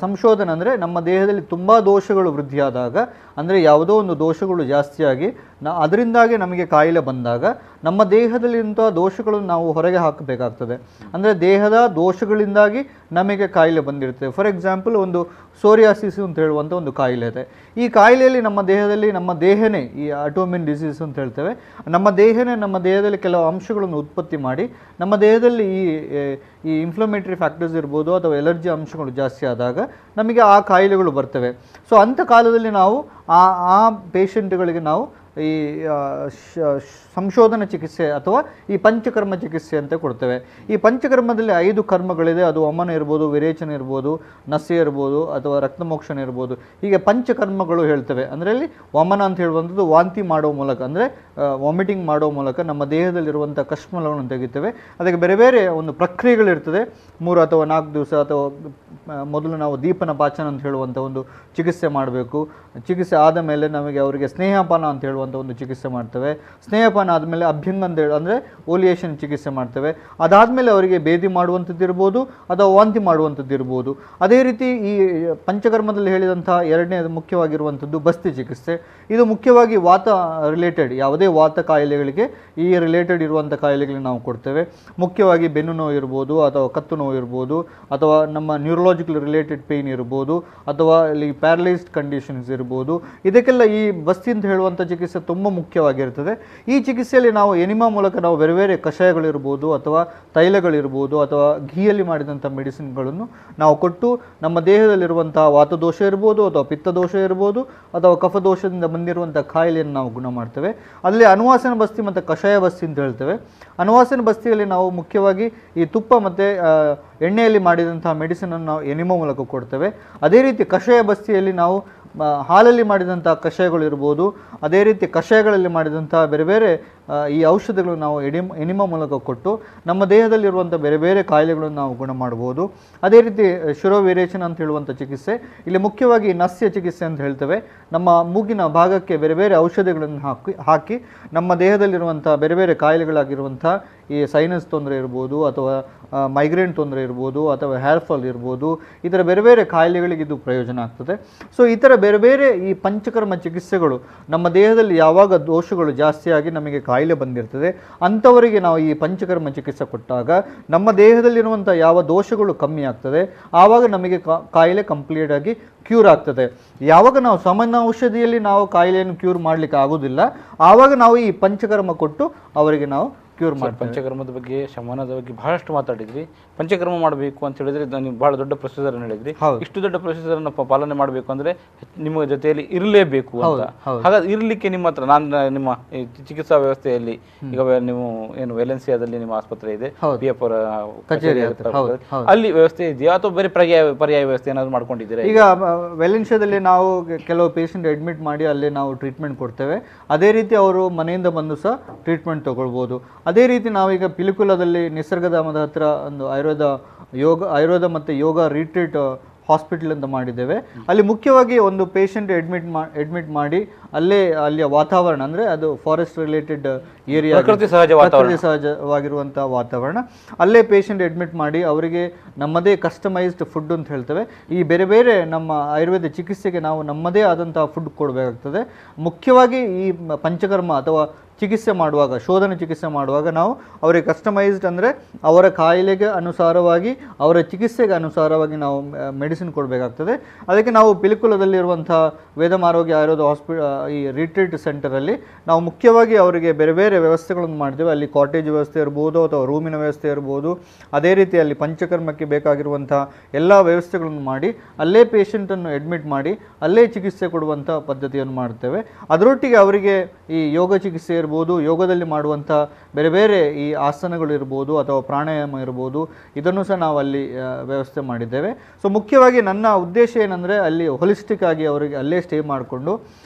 ಸಂಶೋಧನೆ ಅಂದರೆ ನಮ್ಮ ದೇಹದಲ್ಲಿ ತುಂಬ ದೋಷಗಳು ವೃದ್ಧಿಯಾದಾಗ, ಅಂದರೆ ಯಾವುದೋ ಒಂದು ದೋಷಗಳು ಜಾಸ್ತಿಯಾಗಿ ಅದರಿಂದಾಗಿ ನಮಗೆ ಕಾಯಿಲೆ ಬಂದಾಗ ನಮ್ಮ ದೇಹದಲ್ಲಿಂಥ ದೋಷಗಳನ್ನು ನಾವು ಹೊರಗೆ ಹಾಕಬೇಕಾಗ್ತದೆ. ಅಂದರೆ ದೇಹದ ದೋಷಗಳಿಂದಾಗಿ ನಮಗೆ ಕಾಯಿಲೆ ಬಂದಿರ್ತದೆ. ಫಾರ್ ಎಕ್ಸಾಂಪಲ್, ಒಂದು ಸೋರಿಯಾಸಿಸ್ ಅಂತ ಹೇಳುವಂಥ ಒಂದು ಕಾಯಿಲೆ ಇದೆ. ಈ ಕಾಯಿಲೆಯಲ್ಲಿ ನಮ್ಮ ದೇಹನೇ ಈ ಆಟೋಮಿನ್ ಡಿಸೀಸ್ ಅಂತ ಹೇಳ್ತೇವೆ. ನಮ್ಮ ದೇಹದಲ್ಲಿ ಕೆಲವು ಅಂಶಗಳನ್ನು ಉತ್ಪತ್ತಿ ಮಾಡಿ ನಮ್ಮ ದೇಹದಲ್ಲಿ ಈ ಇನ್ಫ್ಲಮೇಟರಿ ಫ್ಯಾಕ್ಟರ್ಸ್ ಇರ್ಬೋದು ಅಥವಾ ಎಲರ್ಜಿ ಅಂಶಗಳು ಜಾಸ್ತಿ ಆದಾಗ ನಮಗೆ ಆ ಕಾಯಿಲೆಗಳು ಬರ್ತವೆ. ಸೊ ಅಂಥ ಕಾಲದಲ್ಲಿ ನಾವು ಆ ಪೇಷಂಟ್ಗಳಿಗೆ ನಾವು ಈ ಸಂಶೋಧನಾ ಚಿಕಿತ್ಸೆ ಅಥವಾ ಈ ಪಂಚಕರ್ಮ ಚಿಕಿತ್ಸೆ ಅಂತ ಕೊಡ್ತೇವೆ. ಈ ಪಂಚಕರ್ಮದಲ್ಲಿ 5 ಕರ್ಮಗಳಿದೆ. ಅದು ವಮನ ಇರ್ಬೋದು, ವಿರೇಚನ ಇರ್ಬೋದು, ನಸ್ಯ ಇರ್ಬೋದು, ಅಥವಾ ರಕ್ತಮೋಕ್ಷಣ ಇರ್ಬೋದು. ಹೀಗೆ ಪಂಚಕರ್ಮಗಳು ಹೇಳ್ತೇವೆ. ಅಂದರೆ ಅಲ್ಲಿ ವಮನ ಅಂತ ಹೇಳುವಂಥದ್ದು ವಾಂತಿ ಮಾಡೋ ಮೂಲಕ, ಅಂದರೆ ವಾಮಿಟಿಂಗ್ ಮಾಡೋ ಮೂಲಕ ನಮ್ಮ ದೇಹದಲ್ಲಿರುವಂಥ ಕಶ್ಮಲವನ್ನು ತೆಗಿತೇವೆ. ಅದಕ್ಕೆ ಬೇರೆ ಬೇರೆ ಒಂದು ಪ್ರಕ್ರಿಯೆಗಳಿರ್ತದೆ. 3 ಅಥವಾ 4 ದಿವಸ ಅಥವಾ ಮೊದಲು ನಾವು ದೀಪನ ಪಾಚನ ಅಂತ ಹೇಳುವಂಥ ಒಂದು ಚಿಕಿತ್ಸೆ ಮಾಡಬೇಕು. ಚಿಕಿತ್ಸೆ ಆದ ಮೇಲೆ ನಮಗೆ ಅವರಿಗೆ ಸ್ನೇಹಪಾನ ಅಂತ ಹೇಳುವಂಥ ಒಂದು ಚಿಕಿತ್ಸೆ ಮಾಡ್ತೇವೆ. ಸ್ನೇಹಪಾನ ಆದಮೇಲೆ ಅಭ್ಯಂಗ ಅಂತ ಹೇಳಿ ಅಂದರೆ ಓಲಿಯೇಷನ್ ಚಿಕಿತ್ಸೆ ಮಾಡ್ತೇವೆ. ಅದಾದಮೇಲೆ ಅವರಿಗೆ ಬೇದಿ ಮಾಡುವಂಥದ್ದು ಇರ್ಬೋದು ಅಥವಾ ವಾಂತಿ ಮಾಡುವಂಥದ್ದು ಇರ್ಬೋದು. ಅದೇ ರೀತಿ ಈ ಪಂಚಕರ್ಮದಲ್ಲಿ ಹೇಳಿದಂಥ 2ನೇದು ಮುಖ್ಯವಾಗಿರುವಂಥದ್ದು ಬಸ್ತಿ ಚಿಕಿತ್ಸೆ. ಇದು ಮುಖ್ಯವಾಗಿ ವಾತ ರಿಲೇಟೆಡ್, ಯಾವುದೇ ವಾತ ಕಾಯಿಲೆಗಳಿಗೆ ಈ ರಿಲೇಟೆಡ್ ಇರುವಂಥ ಕಾಯಿಲೆಗಳಿಗೆ ನಾವು ಕೊಡ್ತೇವೆ. ಮುಖ್ಯವಾಗಿ ಬೆನ್ನು ನೋವು ಇರ್ಬೋದು, ಅಥವಾ ಕತ್ತು ನೋವು ಇರ್ಬೋದು, ಅಥವಾ ನಮ್ಮ ನ್ಯೂರಲಾಜಿಕಲ್ ರಿಲೇಟೆಡ್ ಪೇಯ್ನ್ ಇರ್ಬೋದು, ಅಥವಾ ಇಲ್ಲಿ ಪ್ಯಾರಲೈಸ್ಡ್ ಕಂಡೀಷನ್ಸ್ ಇರ್ಬೋದು. ಇದಕ್ಕೆಲ್ಲ ಈ ಬಸ್ತಿ ಅಂತ ಹೇಳುವಂಥ ಚಿಕಿತ್ಸೆ ತುಂಬ ಮುಖ್ಯವಾಗಿರ್ತದೆ. ಈ ಚಿಕಿತ್ಸೆಯಲ್ಲಿ ನಾವು ಎನಿಮಾ ಮೂಲಕ ನಾವು ಬೇರೆ ಬೇರೆ ಕಷಾಯಗಳಿರ್ಬೋದು, ಅಥವಾ ತೈಲಗಳಿರ್ಬೋದು, ಅಥವಾ ಘೀಯಲ್ಲಿ ಮಾಡಿದಂಥ ಮೆಡಿಸಿನ್ಗಳನ್ನು ನಾವು ಕೊಟ್ಟು ನಮ್ಮ ದೇಹದಲ್ಲಿರುವಂಥ ವಾತದೋಷ ಇರ್ಬೋದು, ಅಥವಾ ಪಿತ್ತದೋಷ ಇರ್ಬೋದು, ಅಥವಾ ಕಫದೋಷದಿಂದ ಬಂದಿರುವಂಥ ಕಾಯಿಲೆಯನ್ನು ನಾವು ಗುಣ ಮಾಡ್ತೇವೆ. ಅಲ್ಲಿ ಅನುವಾಸನ ಬಸ್ತಿ ಮತ್ತು ಕಷಾಯ ಬಸ್ತಿ ಅಂತ ಹೇಳ್ತೇವೆ. ಅನುವಾಸನ ಬಸ್ತಿಯಲ್ಲಿ ನಾವು ಮುಖ್ಯವಾಗಿ ಈ ತುಪ್ಪ ಮತ್ತು ಎಣ್ಣೆಯಲ್ಲಿ ಮಾಡಿದಂಥ ಮೆಡಿಸಿನನ್ನು ನಾವು ಎನಿಮಾ ಮೂಲಕ ಕೊಡ್ತೇವೆ. ಅದೇ ರೀತಿ ಕಷಾಯ ಬಸ್ತಿಯಲ್ಲಿ ನಾವು ಹಾಲಲ್ಲಿ ಮಾಡಿದಂಥ ಕಷಾಯಗಳಿರ್ಬೋದು, ಅದೇ ರೀತಿ ಕಷಾಯಗಳಲ್ಲಿ ಮಾಡಿದಂಥ ಬೇರೆ ಬೇರೆ ಈ ಔಷಧಿಗಳು ನಾವು ಎನಿಮಾ ಮೂಲಕ ಕೊಟ್ಟು ನಮ್ಮ ದೇಹದಲ್ಲಿರುವಂಥ ಬೇರೆ ಬೇರೆ ಕಾಯಿಲೆಗಳನ್ನು ನಾವು ಗುಣ ಮಾಡ್ಬೋದು. ಅದೇ ರೀತಿ ಶಿರೋವೇರಿಯೇಷನ್ ಅಂತ ಹೇಳುವಂಥ ಚಿಕಿತ್ಸೆ, ಇಲ್ಲಿ ಮುಖ್ಯವಾಗಿ ನಸ್ಯ ಚಿಕಿತ್ಸೆ ಅಂತ ಹೇಳ್ತೇವೆ. ನಮ್ಮ ಮೂಗಿನ ಭಾಗಕ್ಕೆ ಬೇರೆ ಬೇರೆ ಔಷಧಿಗಳನ್ನು ಹಾಕಿ ನಮ್ಮ ದೇಹದಲ್ಲಿರುವಂಥ ಬೇರೆ ಬೇರೆ ಕಾಯಿಲೆಗಳಾಗಿರುವಂಥ ಈ ಸೈನಸ್ ತೊಂದರೆ ಇರ್ಬೋದು, ಅಥವಾ ಮೈಗ್ರೇನ್ ತೊಂದರೆ ಇರ್ಬೋದು, ಅಥವಾ ಹೇರ್ ಫಾಲ್ ಇರ್ಬೋದು, ಈ ಥರ ಬೇರೆ ಬೇರೆ ಕಾಯಿಲೆಗಳಿಗೆ ಇದು ಪ್ರಯೋಜನ ಆಗ್ತದೆ. ಸೊ ಈ ಥರ ಬೇರೆ ಬೇರೆ ಈ ಪಂಚಕರ್ಮ ಚಿಕಿತ್ಸೆಗಳು ನಮ್ಮ ದೇಹದಲ್ಲಿ ಯಾವಾಗ ದೋಷಗಳು ಜಾಸ್ತಿಯಾಗಿ ನಮಗೆ ಕಾಯಿಲೆ ಬಂದಿರ್ತದೆ ಅಂಥವರಿಗೆ ನಾವು ಈ ಪಂಚಕರ್ಮ ಚಿಕಿತ್ಸೆ ಕೊಟ್ಟಾಗ ನಮ್ಮ ದೇಹದಲ್ಲಿರುವಂಥ ಯಾವ ದೋಷಗಳು ಕಮ್ಮಿ ಆಗ್ತದೆ, ಆವಾಗ ನಮಗೆ ಕಾಯಿಲೆ ಕಂಪ್ಲೀಟ್ ಆಗಿ ಕ್ಯೂರ್ ಆಗ್ತದೆ. ಯಾವಾಗ ನಾವು ಸಾಮಾನ್ಯ ಔಷಧಿಯಲ್ಲಿ ನಾವು ಕಾಯಿಲೆಯನ್ನು ಕ್ಯೂರ್ ಮಾಡಲಿಕ್ಕೆ ಆಗೋದಿಲ್ಲ, ಆವಾಗ ನಾವು ಈ ಪಂಚಕರ್ಮ ಕೊಟ್ಟು ಅವರಿಗೆ ನಾವು ಕ್ಯೂರ್ ಮಾಡಿ. ಪಂಚಕರ್ಮದ ಬಗ್ಗೆ, ಶಮನದ ಬಗ್ಗೆ ಬಹಳಷ್ಟು ಮಾತಾಡಿದ್ರಿ. ಪಂಚಕರ್ಮ ಮಾಡಬೇಕು ಅಂತ ಹೇಳಿದ್ರೆ ನೀವು ಬಹಳ ದೊಡ್ಡ ಪ್ರೊಸೀಜರ್ ಹೇಳಿದ್ರಿ. ಇಷ್ಟು ದೊಡ್ಡ ಪ್ರೊಸೀಜರ್ ಅನ್ನು ಪಾಲನೆ ಮಾಡಬೇಕು ಅಂದ್ರೆ ನಿಮ್ಮ ಜೊತೆಯಲ್ಲಿ ಇರಲೇಬೇಕು ಅಂತ. ಹಾಗಾದ್ರೆ ಇರ್ಲಿಕ್ಕೆ ನಿಮ್ಮ ಹತ್ರ ನಿಮ್ಮ ಚಿಕಿತ್ಸಾ ವ್ಯವಸ್ಥೆಯಲ್ಲಿ ಈಗ ನೀವು ಏನು ವೆಲೆನ್ಸಿಯಾದಲ್ಲಿ ನಿಮ್ಮ ಆಸ್ಪತ್ರೆ ಇದೆ, PF ಕಚೇರಿ, ಅಲ್ಲಿ ವ್ಯವಸ್ಥೆ ಇದೆಯಾ ಅಥವಾ ಬೇರೆ ಪರ್ಯಾಯ ವ್ಯವಸ್ಥೆ ಏನಾದ್ರು ಮಾಡ್ಕೊಂಡಿದ್ದೀರಾ? ಈಗ ವೆಲೆನ್ಸಿಯಾದಲ್ಲಿ ನಾವು ಕೆಲವು ಪೇಷಂಟ್ ಅಡ್ಮಿಟ್ ಮಾಡಿ ಅಲ್ಲೇ ನಾವು ಟ್ರೀಟ್ಮೆಂಟ್ ಕೊಡ್ತೇವೆ. ಅದೇ ರೀತಿ ಅವರು ಮನೆಯಿಂದ ಬಂದು ಸಹ ಟ್ರೀಟ್ಮೆಂಟ್ ತಗೊಳ್ಬೋದು. ಅದೇ ರೀತಿ ನಾವೀಗ ಪಿಲಿಕುಲದಲ್ಲಿ ನಿಸರ್ಗಧಾಮದ ಹತ್ರ ಒಂದು ಆಯುರ್ವೇದ ಮತ್ತು ಯೋಗ ರಿಟ್ರೀಟ್ ಹಾಸ್ಪಿಟಲ್ ಅಂತ ಮಾಡಿದ್ದೇವೆ. ಅಲ್ಲಿ ಮುಖ್ಯವಾಗಿ ಒಂದು ಪೇಷಂಟ್ ಅಡ್ಮಿಟ್ ಮಾಡಿ ಅಲ್ಲಿಯ ವಾತಾವರಣ ಅಂದರೆ ಅದು ಫಾರೆಸ್ಟ್ ರಿಲೇಟೆಡ್ ಏರಿಯಾ, ಪ್ರಕೃತಿ ಸಹಜವಾಗಿರುವಂಥ ವಾತಾವರಣ, ಅಲ್ಲೇ ಪೇಷಂಟ್ ಅಡ್ಮಿಟ್ ಮಾಡಿ ಅವರಿಗೆ ನಮ್ಮದೇ ಕಸ್ಟಮೈಸ್ಡ್ ಫುಡ್ ಅಂತ ಹೇಳ್ತೇವೆ. ಈ ಬೇರೆ ಬೇರೆ ನಮ್ಮ ಆಯುರ್ವೇದ ಚಿಕಿತ್ಸೆಗೆ ನಾವು ನಮ್ಮದೇ ಆದಂಥ ಫುಡ್ ಕೊಡಬೇಕಾಗ್ತದೆ. ಮುಖ್ಯವಾಗಿ ಈ ಪಂಚಕರ್ಮ ಅಥವಾ ಚಿಕಿತ್ಸೆ ಮಾಡುವಾಗ, ಶೋಧನ ಚಿಕಿತ್ಸೆ ಮಾಡುವಾಗ ನಾವು ಅವರಿಗೆ ಕಸ್ಟಮೈಸ್ಡ್ ಅಂದರೆ ಅವರ ಕಾಯಿಲೆಗೆ ಅನುಸಾರವಾಗಿ, ಅವರ ಚಿಕಿತ್ಸೆಗೆ ಅನುಸಾರವಾಗಿ ನಾವು ಮೆಡಿಸಿನ್ ಕೊಡಬೇಕಾಗ್ತದೆ. ಅದಕ್ಕೆ ನಾವು ಪಿಲಿಕುಲದಲ್ಲಿರುವಂಥ ವೇದಮಾರೋಗ್ಯ ಆಯುರ್ವೇದ ಈ ರಿಟ್ರೀಟ್ ಸೆಂಟರಲ್ಲಿ ನಾವು ಮುಖ್ಯವಾಗಿ ಅವರಿಗೆ ಬೇರೆ ಬೇರೆ ವ್ಯವಸ್ಥೆಗಳನ್ನು ಮಾಡ್ತೇವೆ. ಅಲ್ಲಿ ಕಾಟೇಜ್ ವ್ಯವಸ್ಥೆ ಇರ್ಬೋದು ಅಥವಾ ರೂಮಿನ ವ್ಯವಸ್ಥೆ ಇರ್ಬೋದು. ಅದೇ ರೀತಿ ಅಲ್ಲಿ ಪಂಚಕರ್ಮಕ್ಕೆ ಬೇಕಾಗಿರುವಂಥ ಎಲ್ಲ ವ್ಯವಸ್ಥೆಗಳನ್ನು ಮಾಡಿ ಅಲ್ಲೇ ಪೇಷಂಟನ್ನು ಅಡ್ಮಿಟ್ ಮಾಡಿ ಅಲ್ಲೇ ಚಿಕಿತ್ಸೆ ಕೊಡುವಂಥ ಪದ್ಧತಿಯನ್ನು ಮಾಡ್ತೇವೆ. ಅದರೊಟ್ಟಿಗೆ ಅವರಿಗೆ ಈ ಯೋಗ ಚಿಕಿತ್ಸೆ ಇರ್ಬೋದು, ಯೋಗದಲ್ಲಿ ಮಾಡುವಂಥ ಬೇರೆ ಬೇರೆ ಈ ಆಸನಗಳು ಇರ್ಬೋದು ಅಥವಾ ಪ್ರಾಣಾಯಾಮ ಇರ್ಬೋದು, ಇದನ್ನು ಸಹ ನಾವು ಅಲ್ಲಿ ವ್ಯವಸ್ಥೆ ಮಾಡಿದ್ದೇವೆ. ಸೊ ಮುಖ್ಯವಾಗಿ ನನ್ನ ಉದ್ದೇಶ ಏನಂದರೆ ಅಲ್ಲಿ ಹೋಲಿಸ್ಟಿಕ್ ಆಗಿ ಅವರಿಗೆ ಅಲ್ಲೇ ಸ್ಟೇ ಮಾಡಿಕೊಂಡು,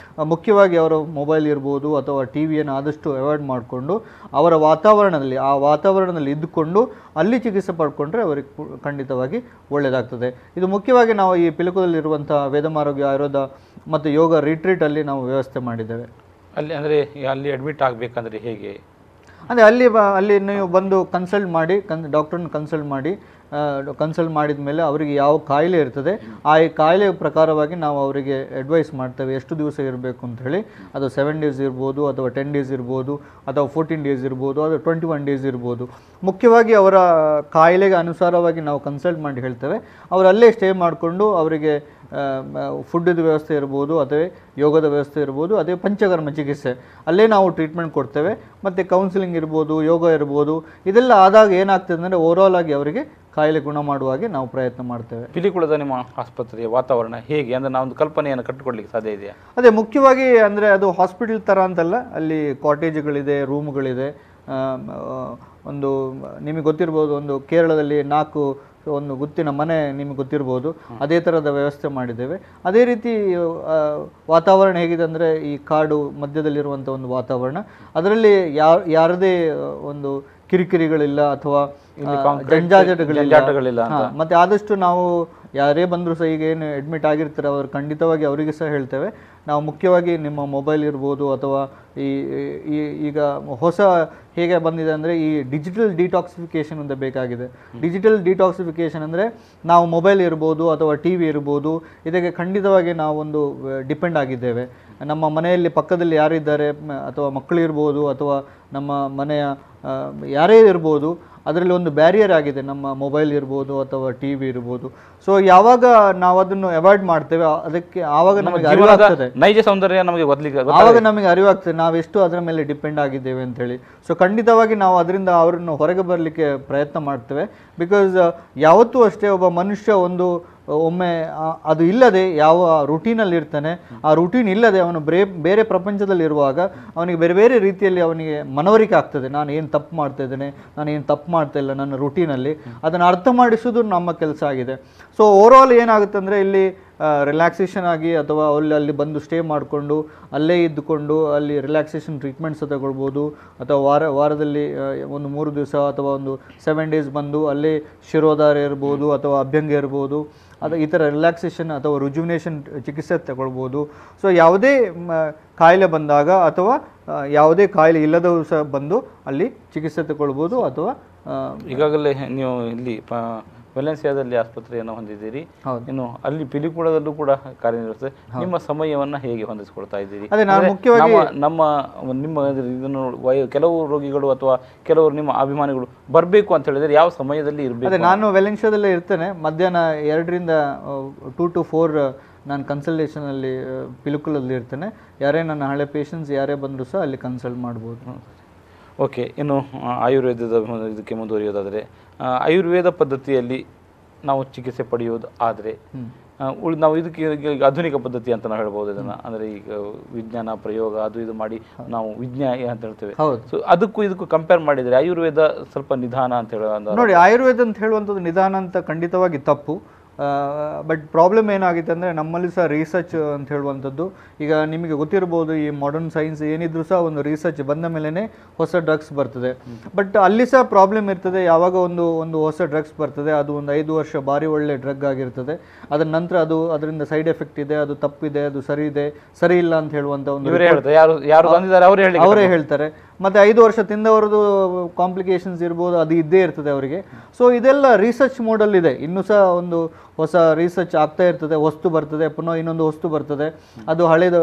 ಮುಖ್ಯವಾಗಿ ಅವರ ಮೊಬೈಲ್ ಇರ್ಬೋದು ಅಥವಾ ಟಿವಿಯನ್ನು ಆದಷ್ಟು ಅವಾಯ್ಡ್ ಮಾಡಿಕೊಂಡು ಅವರ ವಾತಾವರಣದಲ್ಲಿ ಇದ್ದುಕೊಂಡು ಅಲ್ಲಿ ಚಿಕಿತ್ಸೆ ಪಡ್ಕೊಂಡ್ರೆ ಅವರಿಗೆ ಖಂಡಿತವಾಗಿ ಒಳ್ಳೆಯದಾಗ್ತದೆ. ಇದು ಮುಖ್ಯವಾಗಿ ನಾವು ಈ ಪಿಲಿಕುಲದಲ್ಲಿರುವಂಥ ವೇದಮಾರೋಗ್ಯ ಆಯುರ್ವೇದ ಮತ್ತು ಯೋಗ ರಿಟ್ರೀಟಲ್ಲಿ ನಾವು ವ್ಯವಸ್ಥೆ ಮಾಡಿದ್ದೇವೆ. ಅಲ್ಲಿ ಅಲ್ಲಿ ಅಡ್ಮಿಟ್ ಆಗಬೇಕಂದ್ರೆ ಹೇಗೆ? ಅಂದರೆ ಅಲ್ಲಿ ನೀವು ಬಂದು ಕನ್ಸಲ್ಟ್ ಮಾಡಿ, ಡಾಕ್ಟ್ರನ್ನ ಕನ್ಸಲ್ಟ್ ಮಾಡಿದ ಮೇಲೆ ಅವರಿಗೆ ಯಾವ ಕಾಯಿಲೆ ಇರ್ತದೆ ಆ ಕಾಯಿಲೆ ಪ್ರಕಾರವಾಗಿ ನಾವು ಅವರಿಗೆ ಅಡ್ವೈಸ್ ಮಾಡ್ತೇವೆ ಎಷ್ಟು ದಿವಸ ಇರಬೇಕು ಅಂತ ಹೇಳಿ. ಅದು 7 ಡೇಸ್ ಇರ್ಬೋದು ಅಥವಾ 10 ಡೇಸ್ ಇರ್ಬೋದು ಅಥವಾ 14 ಡೇಸ್ ಇರ್ಬೋದು ಅಥವಾ 21 ಡೇಸ್ ಇರ್ಬೋದು. ಮುಖ್ಯವಾಗಿ ಅವರ ಕಾಯಿಲೆಗೆ ಅನುಸಾರವಾಗಿ ನಾವು ಕನ್ಸಲ್ಟ್ ಮಾಡಿ ಹೇಳ್ತೇವೆ. ಅವರು ಅಲ್ಲೇ ಸ್ಟೇ ಮಾಡಿಕೊಂಡು ಅವರಿಗೆ ಫುಡ್ಡಿದ ವ್ಯವಸ್ಥೆ ಇರ್ಬೋದು ಅಥವಾ ಯೋಗದ ವ್ಯವಸ್ಥೆ ಇರ್ಬೋದು, ಅದೇ ಪಂಚಕರ್ಮ ಚಿಕಿತ್ಸೆ ಅಲ್ಲೇ ನಾವು ಟ್ರೀಟ್ಮೆಂಟ್ ಕೊಡ್ತೇವೆ. ಮತ್ತು ಕೌನ್ಸಿಲಿಂಗ್ ಇರ್ಬೋದು, ಯೋಗ ಇರ್ಬೋದು, ಇದೆಲ್ಲ ಆದಾಗ ಏನಾಗ್ತದೆ ಅಂದರೆ ಓವರಾಲ್ ಆಗಿ ಅವರಿಗೆ ಕಾಯಿಲೆ ಗುಣ ಮಾಡುವಾಗೆ ನಾವು ಪ್ರಯತ್ನ ಮಾಡ್ತೇವೆ. ಪಿಲಿಕುಳದ ನಿಮ್ಮ ಆಸ್ಪತ್ರೆಯ ವಾತಾವರಣ ಹೇಗೆ ಅಂದರೆ ನಾವೊಂದು ಕಲ್ಪನೆಯನ್ನು ಕಟ್ಟಿಕೊಡ್ಲಿಕ್ಕೆ ಸಾಧ್ಯ ಇದೆಯಾ? ಅದೇ ಮುಖ್ಯವಾಗಿ ಅಂದರೆ ಅದು ಹಾಸ್ಪಿಟಲ್ ಥರ ಅಂತಲ್ಲ, ಅಲ್ಲಿ ಕಾಟೇಜ್ಗಳಿದೆ, ರೂಮ್ಗಳಿದೆ. ಒಂದು ನಿಮಗೆ ಗೊತ್ತಿರ್ಬೋದು, ಒಂದು ಕೇರಳದಲ್ಲಿ 4 ಒಂದು ಗುತ್ತಿನ ಮನೆ ನಿಮಗೆ ಗೊತ್ತಿರ್ಬೋದು, ಅದೇ ಥರದ ವ್ಯವಸ್ಥೆ ಮಾಡಿದ್ದೇವೆ. ಅದೇ ರೀತಿ ವಾತಾವರಣ ಹೇಗಿದೆ ಅಂದರೆ ಈ ಕಾಡು ಮಧ್ಯದಲ್ಲಿರುವಂಥ ಒಂದು ವಾತಾವರಣ, ಅದರಲ್ಲಿ ಯಾರದೇ ಒಂದು ಕಿರಿಕಿರಿಗಳಿಲ್ಲ ಅಥವಾ ಜಂಜಾಟಗಳಿಲ್ಲ. ಮತ್ತು ಆದಷ್ಟು ನಾವು ಯಾರೇ ಬಂದರೂ ಸಹ ಈಗ ಏನು ಅಡ್ಮಿಟ್ ಆಗಿರ್ತಾರೆ ಅವರು ಖಂಡಿತವಾಗಿ ಅವರಿಗೆ ಸಹ ಹೇಳ್ತೇವೆ, ನಾವು ಮುಖ್ಯವಾಗಿ ನಿಮ್ಮ ಮೊಬೈಲ್ ಇರ್ಬೋದು ಅಥವಾ ಈಗ ಹೊಸ ಹೇಗೆ ಬಂದಿದೆ ಅಂದರೆ ಈ ಡಿಜಿಟಲ್ ಡಿಟಾಕ್ಸಿಫಿಕೇಷನ್ ಅಂತ ಬೇಕಾಗಿದೆ. ಡಿಜಿಟಲ್ ಡಿಟಾಕ್ಸಿಫಿಕೇಷನ್ ಅಂದರೆ ನಾವು ಮೊಬೈಲ್ ಇರ್ಬೋದು ಅಥವಾ TV ಇರ್ಬೋದು, ಇದಕ್ಕೆ ಖಂಡಿತವಾಗಿ ನಾವೊಂದು ಡಿಪೆಂಡ್ ಆಗಿದ್ದೇವೆ. ನಮ್ಮ ಮನೆಯಲ್ಲಿ ಪಕ್ಕದಲ್ಲಿ ಯಾರಿದ್ದಾರೆ ಅಥವಾ ಮಕ್ಕಳಿರ್ಬೋದು ಅಥವಾ ನಮ್ಮ ಮನೆಯ ಯಾರೇ ಇರ್ಬೋದು, ಅದರಲ್ಲಿ ಒಂದು ಬ್ಯಾರಿಯರ್ ಆಗಿದೆ, ನಮ್ಮ ಮೊಬೈಲ್ ಇರ್ಬೋದು ಅಥವಾ TV ಇರ್ಬೋದು. ಸೊ ಯಾವಾಗ ನಾವು ಅದನ್ನು ಅವಾಯ್ಡ್ ಮಾಡ್ತೇವೆ ಅದಕ್ಕೆ ಆವಾಗ ನಮಗೆ ಅರಿವಾಗ್ತದೆ, ನೈಜ ಸೌಂದರ್ಯ ನಮಗೆ ಆವಾಗ ನಮಗೆ ಅರಿವಾಗ್ತದೆ ನಾವೆಷ್ಟು ಅದರ ಮೇಲೆ ಡಿಪೆಂಡ್ ಆಗಿದ್ದೇವೆ ಅಂತೇಳಿ. ಸೊ ಖಂಡಿತವಾಗಿ ನಾವು ಅದರಿಂದ ಅವರನ್ನು ಹೊರಗೆ ಬರಲಿಕ್ಕೆ ಪ್ರಯತ್ನ ಮಾಡ್ತೇವೆ. ಬಿಕಾಸ್ ಯಾವತ್ತೂ ಅಷ್ಟೇ ಒಬ್ಬ ಮನುಷ್ಯ ಒಮ್ಮೆ ಅದು ಇಲ್ಲದೆ ಯಾವ ರುಟೀನಲ್ಲಿ ಇರ್ತಾನೆ, ಆ ರುಟೀನ್ ಇಲ್ಲದೆ ಅವನು ಬೇರೆ ಪ್ರಪಂಚದಲ್ಲಿರುವಾಗ ಅವನಿಗೆ ಬೇರೆ ಬೇರೆ ರೀತಿಯಲ್ಲಿ ಅವನಿಗೆ ಮನವರಿಕೆ ಆಗ್ತದೆ, ನಾನು ಏನು ತಪ್ಪು ಮಾಡ್ತಾ ಇದ್ದೇನೆ, ನಾನು ಏನು ತಪ್ಪು ಮಾಡ್ತಾ ಇಲ್ಲ ನನ್ನ ರುಟೀನಲ್ಲಿ. ಅದನ್ನು ಅರ್ಥ ಮಾಡಿಸೋದು ನಮ್ಮ ಕೆಲಸ ಆಗಿದೆ. ಸೊ ಓವರಾಲ್ ಏನಾಗುತ್ತೆ ಅಂದರೆ ಇಲ್ಲಿ ರಿಲ್ಯಾಕ್ಸೇಷನ್ ಆಗಿ ಅಥವಾ ಅಲ್ಲಿ ಬಂದು ಸ್ಟೇ ಮಾಡಿಕೊಂಡು ಅಲ್ಲೇ ಇದ್ದುಕೊಂಡು ಅಲ್ಲಿ ರಿಲ್ಯಾಕ್ಸೇಷನ್ ಟ್ರೀಟ್ಮೆಂಟ್ಸ್ ತಗೊಳ್ಬೋದು, ಅಥವಾ ವಾರದಲ್ಲಿ ಒಂದು 3 ದಿವಸ ಅಥವಾ ಒಂದು 7 ಡೇಸ್ ಬಂದು ಅಲ್ಲೇ ಶಿರೋಧಾರ ಇರ್ಬೋದು ಅಥವಾ ಅಭ್ಯಂಗ ಇರ್ಬೋದು, ಈ ಥರ ರಿಲ್ಯಾಕ್ಸೇಷನ್ ಅಥವಾ ರುಜುವಿನೇಷನ್ ಚಿಕಿತ್ಸೆ ತಗೊಳ್ಬೋದು. ಸೊ ಯಾವುದೇ ಕಾಯಿಲೆ ಬಂದಾಗ ಅಥವಾ ಯಾವುದೇ ಕಾಯಿಲೆ ಇಲ್ಲದವರು ಸಹ ಬಂದು ಅಲ್ಲಿ ಚಿಕಿತ್ಸೆ ತಗೊಳ್ಬೋದು. ಅಥವಾ ಈಗಾಗಲೇ ನೀವು ಇಲ್ಲಿ ವೆಲೆನ್ಸಿಯಾದಲ್ಲಿ ಆಸ್ಪತ್ರೆಯನ್ನು ಹೊಂದಿದ್ದೀರಿ, ಇನ್ನು ಅಲ್ಲಿ ಪಿಲಿಕುಳದಲ್ಲೂ ಕೂಡ ಕಾರ್ಯನಿರ್ವಹಿಸ್ತದೆ. ನಿಮ್ಮ ಸಮಯವನ್ನು ಹೇಗೆ ಹೊಂದಿಸಿಕೊಳ್ತಾ ಇದ್ದೀರಿ? ನಿಮ್ಮ ಇದನ್ನು ಕೆಲವು ರೋಗಿಗಳು ಅಥವಾ ಕೆಲವರು ನಿಮ್ಮ ಅಭಿಮಾನಿಗಳು ಬರಬೇಕು ಅಂತ ಹೇಳಿದ್ರೆ ಯಾವ ಸಮಯದಲ್ಲಿ ಇರಬೇಕು? ನಾನು ವೆಲೆನ್ಸಿಯಾದಲ್ಲೇ ಇರ್ತೇನೆ. ಮಧ್ಯಾಹ್ನ 2ರಿಂದ 2 to 4 ನಾನು ಕನ್ಸಲ್ಟೇಷನಲ್ಲಿ ಪಿಲಿಕುಲಲ್ಲಿ ಇರ್ತೇನೆ. ಯಾರೇ ನನ್ನ ಹಳೆ ಪೇಷಂಟ್ಸ್ ಯಾರೇ ಬಂದರೂ ಸಹ ಅಲ್ಲಿ ಕನ್ಸಲ್ಟ್ ಮಾಡ್ಬೋದು. ಓಕೆ, ಇನ್ನು ಆಯುರ್ವೇದದ ಇದಕ್ಕೆ ಮುಂದುವರಿಯೋದಾದರೆ, ಆಯುರ್ವೇದ ಪದ್ಧತಿಯಲ್ಲಿ ನಾವು ಚಿಕಿತ್ಸೆ ಪಡೆಯೋದು ಆದರೆ ನಾವು ಇದಕ್ಕೆ ಆಧುನಿಕ ಪದ್ಧತಿ ಅಂತ ನಾವು ಹೇಳ್ಬೋದು ಇದನ್ನು. ಅಂದರೆ ಈಗ ವಿಜ್ಞಾನ ಪ್ರಯೋಗ ಅದು ಇದು ಮಾಡಿ ನಾವು ವಿಜ್ಞಾನ ಅಂತ ಹೇಳ್ತೇವೆ. ಸೊ ಇದಕ್ಕೂ ಕಂಪೇರ್ ಮಾಡಿದರೆ ಆಯುರ್ವೇದ ಸ್ವಲ್ಪ ನಿಧಾನ ಅಂತ ಹೇಳೋದು. ನೋಡಿ, ಆಯುರ್ವೇದ ಅಂತ ಹೇಳುವಂಥದ್ದು ನಿಧಾನ ಅಂತ ಖಂಡಿತವಾಗಿ ತಪ್ಪು. ಬಟ್ ಪ್ರಾಬ್ಲಮ್ ಏನಾಗಿದೆ ಅಂದರೆ ನಮ್ಮಲ್ಲಿ ಸಹ ರಿಸರ್ಚ್ ಅಂತ ಹೇಳುವಂಥದ್ದು, ಈಗ ನಿಮಗೆ ಗೊತ್ತಿರ್ಬೋದು, ಈ ಮಾಡರ್ನ್ ಸೈನ್ಸ್ ಏನಿದ್ರು ಸಹ ಒಂದು ರಿಸರ್ಚ್ ಬಂದ ಮೇಲೇ ಹೊಸ ಡ್ರಗ್ಸ್ ಬರ್ತದೆ. ಬಟ್ ಅಲ್ಲಿ ಸಹ ಪ್ರಾಬ್ಲಮ್ ಇರ್ತದೆ. ಯಾವಾಗ ಒಂದು ಹೊಸ ಡ್ರಗ್ಸ್ ಬರ್ತದೆ, ಅದು ಒಂದು 5 ವರ್ಷ ಭಾರಿ ಒಳ್ಳೆ ಡ್ರಗ್ ಆಗಿರ್ತದೆ. ಅದರ ನಂತರ ಅದರಿಂದ ಸೈಡ್ ಎಫೆಕ್ಟ್ ಇದೆ, ಅದು ತಪ್ಪಿದೆ, ಅದು ಸರಿ ಇದೆ, ಸರಿ ಇಲ್ಲ ಅಂತ ಹೇಳುವಂಥ ಒಂದು ಅವರೇ ಹೇಳ್ತಾರೆ. ಮತ್ತು 5 ವರ್ಷ ತಿಂದವರದು ಕಾಂಪ್ಲಿಕೇಶನ್ಸ್ ಇರ್ಬೋದು, ಅದು ಇದ್ದೇ ಇರ್ತದೆ ಅವರಿಗೆ. ಸೊ ಇದೆಲ್ಲ ರಿಸರ್ಚ್ ಮೋಡಲ್ಲಿದೆ. ಇನ್ನೂ ಸಹ ಒಂದು ಹೊಸ ರಿಸರ್ಚ್ ಆಗ್ತಾ ಇರ್ತದೆ, ವಸ್ತು ಬರ್ತದೆ, ಪುನಃ ಇನ್ನೊಂದು ವಸ್ತು ಬರ್ತದೆ, ಅದು ಹಳೇದು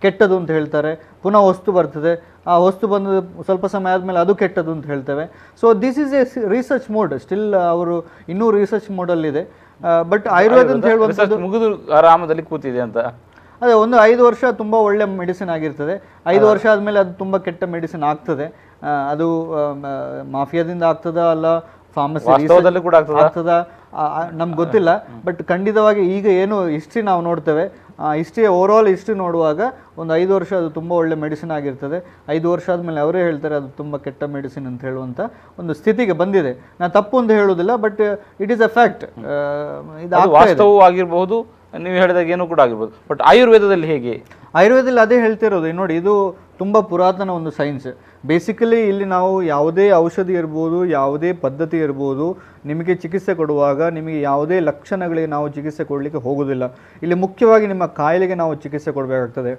ಕೆಟ್ಟದು ಅಂತ ಹೇಳ್ತಾರೆ, ಪುನಃ ವಸ್ತು ಬರ್ತದೆ, ಆ ವಸ್ತು ಬಂದು ಸ್ವಲ್ಪ ಸಮಯ ಆದಮೇಲೆ ಅದು ಕೆಟ್ಟದು ಅಂತ ಹೇಳ್ತೇವೆ. So this is A research mode, still ಅವರು ಇನ್ನೂ ರಿಸರ್ಚ್ ಮೋಡಲ್ಲಿದೆ. ಬಟ್ ಆಯುರ್ವೇದ ಅಂತ ಹೇಳುವಂಥದ್ದು ಮುಗಿದು ಆರಾಮದಲ್ಲಿ ಕೂತಿದೆ ಅಂತ. ಅದೇ ಒಂದು 5 ವರ್ಷ ತುಂಬ ಒಳ್ಳೆ ಮೆಡಿಸಿನ್ ಆಗಿರ್ತದೆ. 5 ವರ್ಷ ಆದಮೇಲೆ ಅದು ತುಂಬ ಕೆಟ್ಟ ಮೆಡಿಸಿನ್ ಆಗ್ತದೆ. ಅದು ಮಾಫಿಯಾದಿಂದ ಆಗ್ತದಾ ಅಲ್ಲ ಫಾರ್ಮಸಿ ಆಗ್ತದಾ ನಮ್ಗೆ ಗೊತ್ತಿಲ್ಲ. ಬಟ್ ಖಂಡಿತವಾಗಿ ಈಗ ಏನು ಹಿಸ್ಟ್ರಿ ನಾವು ನೋಡ್ತೇವೆ, ಹಿಸ್ಟ್ರಿ ಓವರಾಲ್ ಹಿಸ್ಟ್ರಿ ನೋಡುವಾಗ ಒಂದು 5 ವರ್ಷ ಅದು ತುಂಬ ಒಳ್ಳೆ ಮೆಡಿಸಿನ್ ಆಗಿರ್ತದೆ. 5 ವರ್ಷ ಆದಮೇಲೆ ಅವರೇ ಹೇಳ್ತಾರೆ ಅದು ತುಂಬ ಕೆಟ್ಟ ಮೆಡಿಸಿನ್ ಅಂತ ಹೇಳುವಂಥ ಒಂದು ಸ್ಥಿತಿಗೆ ಬಂದಿದೆ. ನಾನು ತಪ್ಪು ಅಂತ ಹೇಳೋದಿಲ್ಲ, but it is a fact. ಇದು ವಾಸ್ತವವೂ ಆಗಿರಬಹುದು, ನೀವು ಹೇಳಿದಾಗ ಏನೂ ಕೂಡ ಆಗಿರ್ಬೋದು. ಬಟ್ ಆಯುರ್ವೇದದಲ್ಲಿ ಹೇಗೆ? ಆಯುರ್ವೇದದಲ್ಲಿ ಅದೇ ಹೇಳ್ತಿರೋದು. ನೋಡಿ, ಇದು ತುಂಬ ಪುರಾತನ ಒಂದು ಸೈನ್ಸ್. ಬೇಸಿಕಲಿ ಇಲ್ಲಿ ನಾವು ಯಾವುದೇ ಔಷಧಿ ಇರ್ಬೋದು, ಯಾವುದೇ ಪದ್ಧತಿ ಇರ್ಬೋದು, ನಿಮಗೆ ಚಿಕಿತ್ಸೆ ಕೊಡುವಾಗ ನಿಮಗೆ ಯಾವುದೇ ಲಕ್ಷಣಗಳಿಗೆ ನಾವು ಚಿಕಿತ್ಸೆ ಕೊಡಲಿಕ್ಕೆ ಹೋಗೋದಿಲ್ಲ. ಇಲ್ಲಿ ಮುಖ್ಯವಾಗಿ ನಿಮ್ಮ ಕಾಯಿಲೆಗೆ ನಾವು ಚಿಕಿತ್ಸೆ ಕೊಡಬೇಕಾಗ್ತದೆ.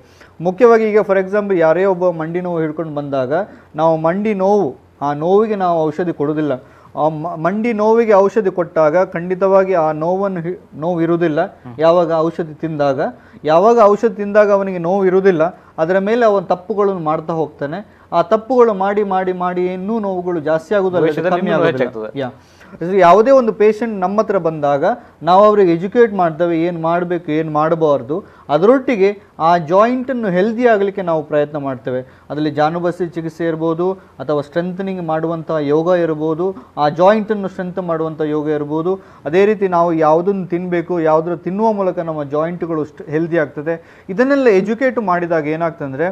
ಮುಖ್ಯವಾಗಿ ಈಗ ಫಾರ್ ಎಕ್ಸಾಂಪಲ್ ಯಾರೇ ಒಬ್ಬ ಮಂಡಿ ನೋವು ಹಿಡ್ಕೊಂಡು ಬಂದಾಗ ನಾವು ಮಂಡಿ ನೋವು, ಆ ನೋವಿಗೆ ನಾವು ಔಷಧಿ ಕೊಡೋದಿಲ್ಲ. ಆ ಮಂಡಿ ನೋವಿಗೆ ಔಷಧಿ ಕೊಟ್ಟಾಗ ಖಂಡಿತವಾಗಿ ಆ ನೋವು ಇರುವುದಿಲ್ಲ. ಯಾವಾಗ ಔಷಧಿ ತಿಂದಾಗ ಅವನಿಗೆ ನೋವು ಇರುವುದಿಲ್ಲ, ಅದರ ಮೇಲೆ ಅವನ ತಪ್ಪುಗಳನ್ನು ಮಾಡ್ತಾ ಹೋಗ್ತಾನೆ. ಆ ತಪ್ಪುಗಳು ಮಾಡಿ ಮಾಡಿ ಮಾಡಿ ಇನ್ನೂ ನೋವುಗಳು ಜಾಸ್ತಿ ಆಗುವುದಲ್ಲ, ಕಮ್ಮಿ ಆಗುವುದಿಲ್ಲ. ಯಾವುದೇ ಒಂದು ಪೇಷಂಟ್ ನಮ್ಮ ಹತ್ರ ಬಂದಾಗ ನಾವು ಅವರಿಗೆ ಎಜುಕೇಟ್ ಮಾಡ್ತೇವೆ, ಏನು ಮಾಡಬೇಕು ಏನು ಮಾಡಬಾರ್ದು. ಅದರೊಟ್ಟಿಗೆ ಆ ಜಾಯಿಂಟನ್ನು ಹೆಲ್ದಿ ಆಗಲಿಕ್ಕೆ ನಾವು ಪ್ರಯತ್ನ ಮಾಡ್ತೇವೆ. ಅದರಲ್ಲಿ ಜಾನುಬಸಿ ಚಿಕಿತ್ಸೆ ಇರ್ಬೋದು, ಅಥವಾ ಸ್ಟ್ರೆಂಥನಿಂಗ್ ಮಾಡುವಂಥ ಯೋಗ ಇರ್ಬೋದು, ಆ ಜಾಯಿಂಟನ್ನು ಸ್ಟ್ರೆಂತ್ ಮಾಡುವಂಥ ಯೋಗ ಇರ್ಬೋದು. ಅದೇ ರೀತಿ ನಾವು ಯಾವುದನ್ನು ತಿನ್ನಬೇಕು, ಯಾವುದರ ತಿನ್ನುವ ಮೂಲಕ ನಮ್ಮ ಜಾಯಿಂಟ್ಗಳು ಹೆಲ್ದಿ ಆಗ್ತದೆ. ಇದನ್ನೆಲ್ಲ ಎಜುಕೇಟ್ ಮಾಡಿದಾಗ ಏನಾಗ್ತದೆ ಅಂದರೆ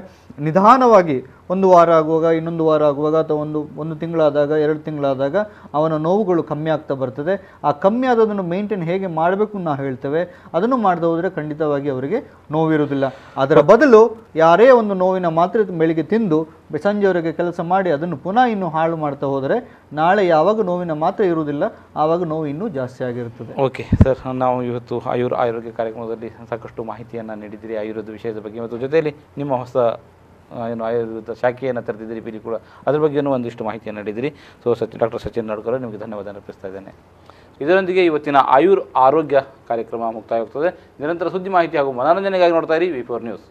ನಿಧಾನವಾಗಿ 1 ವಾರ ಆಗುವಾಗ, ಇನ್ನೊಂದು ವಾರ ಆಗುವಾಗ, ಅಥವಾ ಒಂದು ತಿಂಗಳಾದಾಗ, 2 ತಿಂಗಳಾದಾಗ ಅವನ ನೋವುಗಳು ಕಮ್ಮಿ ಆಗ್ತಾ ಬರ್ತದೆ. ಆ ಕಮ್ಮಿ ಆದದನ್ನು ಮೇಂಟೈನ್ ಹೇಗೆ ಮಾಡಬೇಕು ನಾವು ಹೇಳ್ತೇವೆ. ಅದನ್ನು ಮಾಡದೆ ಹೋದರೆ ಖಂಡಿತವಾಗಿ ಅವರಿಗೆ ನೋವಿರುವುದಿಲ್ಲ. ಅದರ ಬದಲು ಯಾರೇ ಒಂದು ನೋವಿನ ಮಾತ್ರೆ ಬೆಳಿಗ್ಗೆ ತಿಂದು ಸಂಜೆವರೆಗೆ ಕೆಲಸ ಮಾಡಿ ಅದನ್ನು ಪುನಃ ಇನ್ನೂ ಹಾಳು ಮಾಡ್ತಾ ಹೋದರೆ ನಾಳೆ ಯಾವಾಗ ನೋವಿನ ಮಾತ್ರೆ ಇರುವುದಿಲ್ಲ, ಆವಾಗ ನೋವು ಇನ್ನೂ ಜಾಸ್ತಿ ಆಗಿರುತ್ತದೆ. ಓಕೆ ಸರ್, ನಾವು ಇವತ್ತು ಆರೋಗ್ಯ ಕಾರ್ಯಕ್ರಮದಲ್ಲಿ ಸಾಕಷ್ಟು ಮಾಹಿತಿಯನ್ನು ನೀಡಿದ್ದೀರಿ ಆಯುರ್ವೇದ ವಿಷಯದ ಬಗ್ಗೆ, ಮತ್ತು ಜೊತೆಯಲ್ಲಿ ನಿಮ್ಮ ಹೊಸ ಏನು ಆಯುರ್ವೇದ ಶಾಖೆಯನ್ನು ತೆರೆದಿದ್ದೀರಿ ಪಿಲಿಕುಳ, ಅದ್ರ ಬಗ್ಗೆಯೂ ಒಂದಿಷ್ಟು ಮಾಹಿತಿಯನ್ನು ನೀಡಿದ್ದೀರಿ. ಸೊ ಡಾಕ್ಟರ್ ಸಚಿನ್ ನಡ್ಕರ್ ನಿಮಗೆ ಧನ್ಯವಾದ ಅರ್ಪಿಸ್ತಾ ಇದ್ದೇನೆ. ಇದರೊಂದಿಗೆ ಇವತ್ತಿನ ಆರೋಗ್ಯ ಕಾರ್ಯಕ್ರಮ ಮುಕ್ತಾಯವಾಗ್ತದೆ. ನಿರಂತರ ಸುದ್ದಿ ಮಾಹಿತಿ ಹಾಗೂ ಮನೋರಂಜನೆಗಾಗಿ ನೋಡ್ತಾ ಇರಿ V4 ನ್ಯೂಸ್.